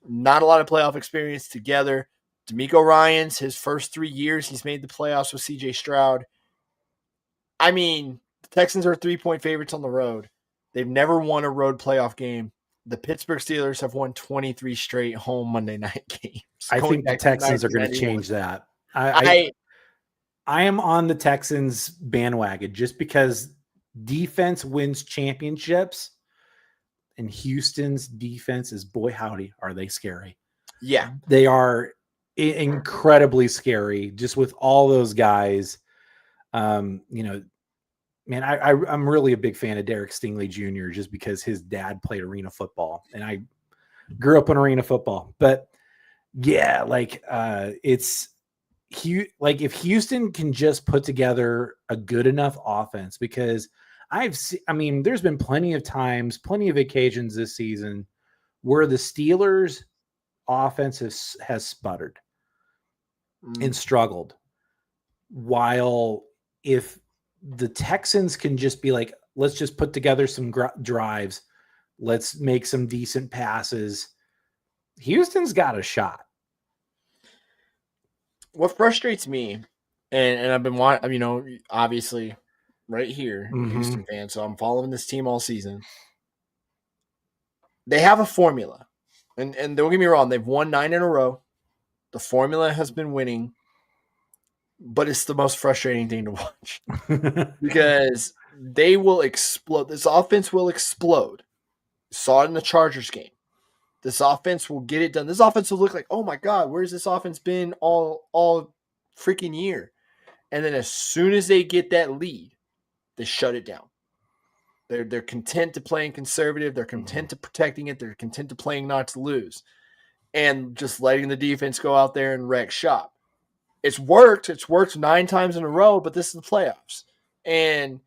not a lot of playoff experience together. D'Amico Ryans, his first 3 years, he's made the playoffs with C.J. Stroud. I mean, the Texans are 3-point favorites on the road. They've never won a road playoff game the Pittsburgh Steelers have won 23 straight home Monday night games. I going think the back to Texans are going to 1991. change that. I am on the Texans bandwagon just because defense wins championships, and Houston's defense is, boy howdy, are they scary. Yeah. They are incredibly scary just with all those guys. Man, I'm really a big fan of Derek Stingley Jr. just because his dad played arena football and I grew up in arena football. But yeah, it's if Houston can just put together a good enough offense, because there's been plenty of times, plenty of occasions this season where the Steelers offense has sputtered and struggled. While if the Texans can just be like, let's just put together some drives, let's make some decent passes, Houston's got a shot. What frustrates me, and I've been watching, obviously right here, Houston fan, so I'm following this team all season. They have a formula, and don't get me wrong, they've won 9 in a row. The formula has been winning, but it's the most frustrating thing to watch because they will explode. This offense will explode. Saw it in the Chargers game. This offense will get it done. This offense will look like, oh my God, where's this offense been all freaking year? And then as soon as they get that lead, they shut it down. They're content to playing conservative. They're content to protecting it. They're content to playing not to lose. And just letting the defense go out there and wreck shop. It's worked. It's worked 9 times in a row, but this is the playoffs. And,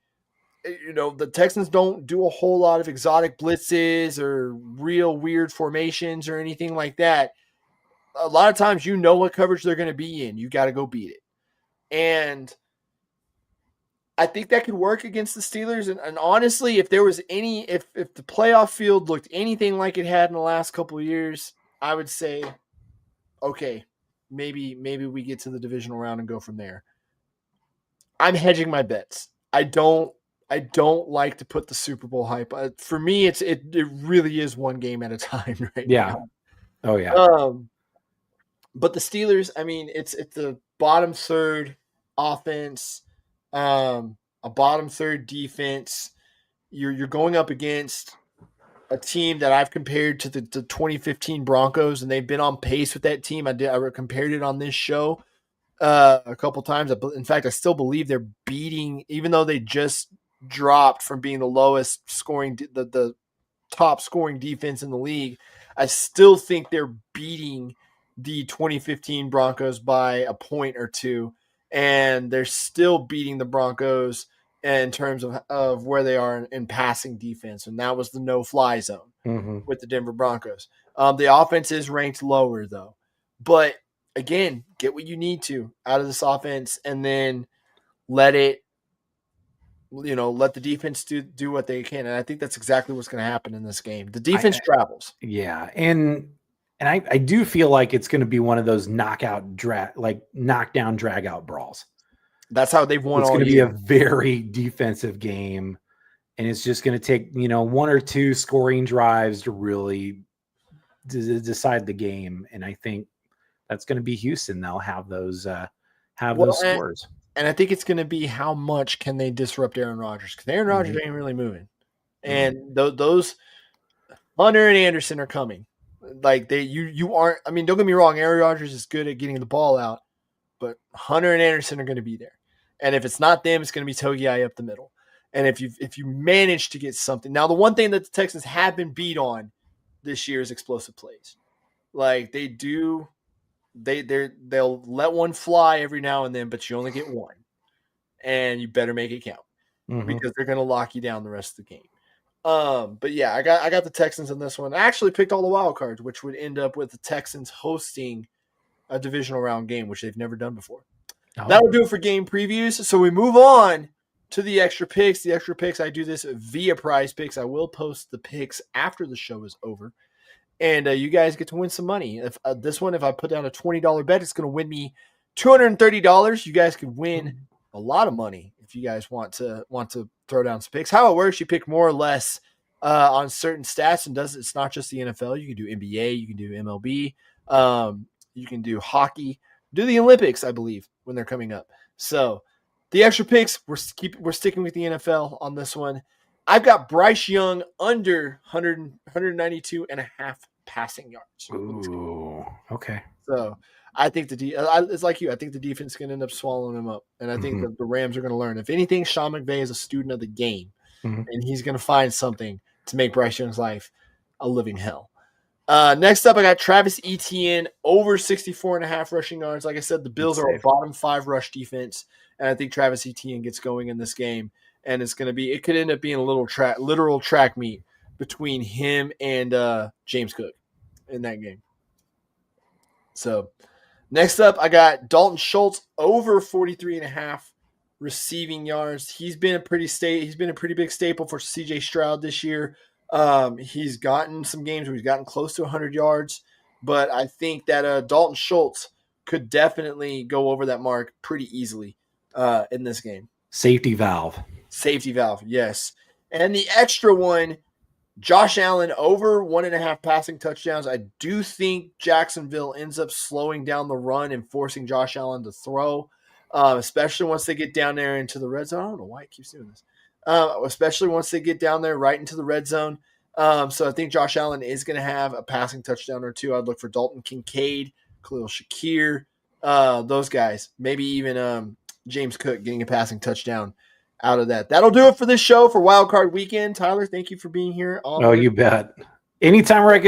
the Texans don't do a whole lot of exotic blitzes or real weird formations or anything like that. A lot of times what coverage they're going to be in. You got to go beat it. And I think that could work against the Steelers. And honestly, if there was if the playoff field looked anything like it had in the last couple of years, I would say, okay, maybe we get to the divisional round and go from there. I'm hedging my bets. I don't like to put the Super Bowl hype. For me, it really is one game at a time right now. Oh yeah. But the Steelers, it's the bottom third offense, a bottom third defense. You're going up against a team that I've compared to the 2015 Broncos, and they've been on pace with that team. I compared it on this show a couple times. In fact, I still believe they're beating, even though they just dropped from being the lowest scoring, the top scoring defense in the league. I still think they're beating the 2015 Broncos by a point or two, and they're still beating the Broncos in terms of where they are in passing defense, and that was the no-fly zone with the Denver Broncos. The offense is ranked lower, though. But, again, get what you need to out of this offense, and then let the defense do what they can. And I think that's exactly what's going to happen in this game. The defense travels. Yeah, and I do feel like it's going to be one of those knockdown, drag out brawls. That's how they've won. It's going to be a very defensive game, and it's just going to take 1 or 2 scoring drives to really decide the game. And I think that's going to be Houston. They'll have those those scores. And I think it's going to be how much can they disrupt Aaron Rodgers, because Aaron Rodgers ain't really moving, and those Hunter and Anderson are coming. Like you aren't. Don't get me wrong. Aaron Rodgers is good at getting the ball out, but Hunter and Anderson are going to be there. And if it's not them, it's going to be Togiai up the middle. And if you manage to get something, now the one thing that the Texans have been beat on this year is explosive plays. Like they'll let one fly every now and then, but you only get one, and you better make it count because they're going to lock you down the rest of the game. But yeah, I got the Texans in this one. I actually picked all the wild cards, which would end up with the Texans hosting a divisional round game, which they've never done before. Oh. That'll do it for game previews. So we move on to the extra picks. The extra picks, I do this via Prize Picks. I will post the picks after the show is over. And you guys get to win some money. If this one, if I put down a $20 bet, it's going to win me $230. You guys could win a lot of money if you guys want to throw down some picks. How it works, you pick more or less on certain stats, and it's not just the NFL. You can do NBA, you can do MLB, you can do hockey, do the Olympics, I believe, when they're coming up. So the extra picks, we're sticking with the NFL on this one. I've got Bryce Young under 192 and a half passing yards. Ooh, okay. So I think it's like you. I think the defense is going to end up swallowing him up, and I think that the Rams are going to learn. If anything, Sean McVay is a student of the game, and he's going to find something to make Bryce Young's life a living hell. Next up, I got Travis Etienne over 64 and a half rushing yards. Like I said, the Bills are a bottom 5 rush defense, and I think Travis Etienne gets going in this game, and it could end up being a literal track meet between him and James Cook in that game. So next up, I got Dalton Schultz over 43 and a half receiving yards. He's been a pretty big staple for CJ Stroud this year. He's gotten some games where he's gotten close to 100 yards, but I think that Dalton Schultz could definitely go over that mark pretty easily in this game. Safety valve, yes. And the extra one, Josh Allen over 1.5 passing touchdowns. I do think Jacksonville ends up slowing down the run and forcing Josh Allen to throw, especially once they get down there into the red zone. I don't know why it keeps doing this. Especially once they get down there right into the red zone. So I think Josh Allen is going to have a passing touchdown or two. I'd look for Dalton Kincaid, Khalil Shakir, those guys. Maybe even James Cook getting a passing touchdown out of that. That'll do it for this show for Wild Card Weekend. Tyler, thank you for being here. You bet. Anytime where I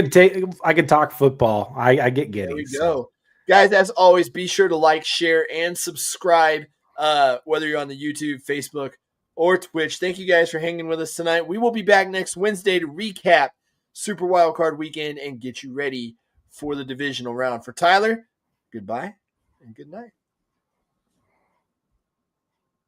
could talk football, I get giddy. There we go. Guys, as always, be sure to like, share, and subscribe, whether you're on the YouTube, Facebook, or Twitch. Thank you guys for hanging with us tonight. We will be back next Wednesday to recap Super Wild Card Weekend and get you ready for the divisional round. For Tyler, goodbye and good night.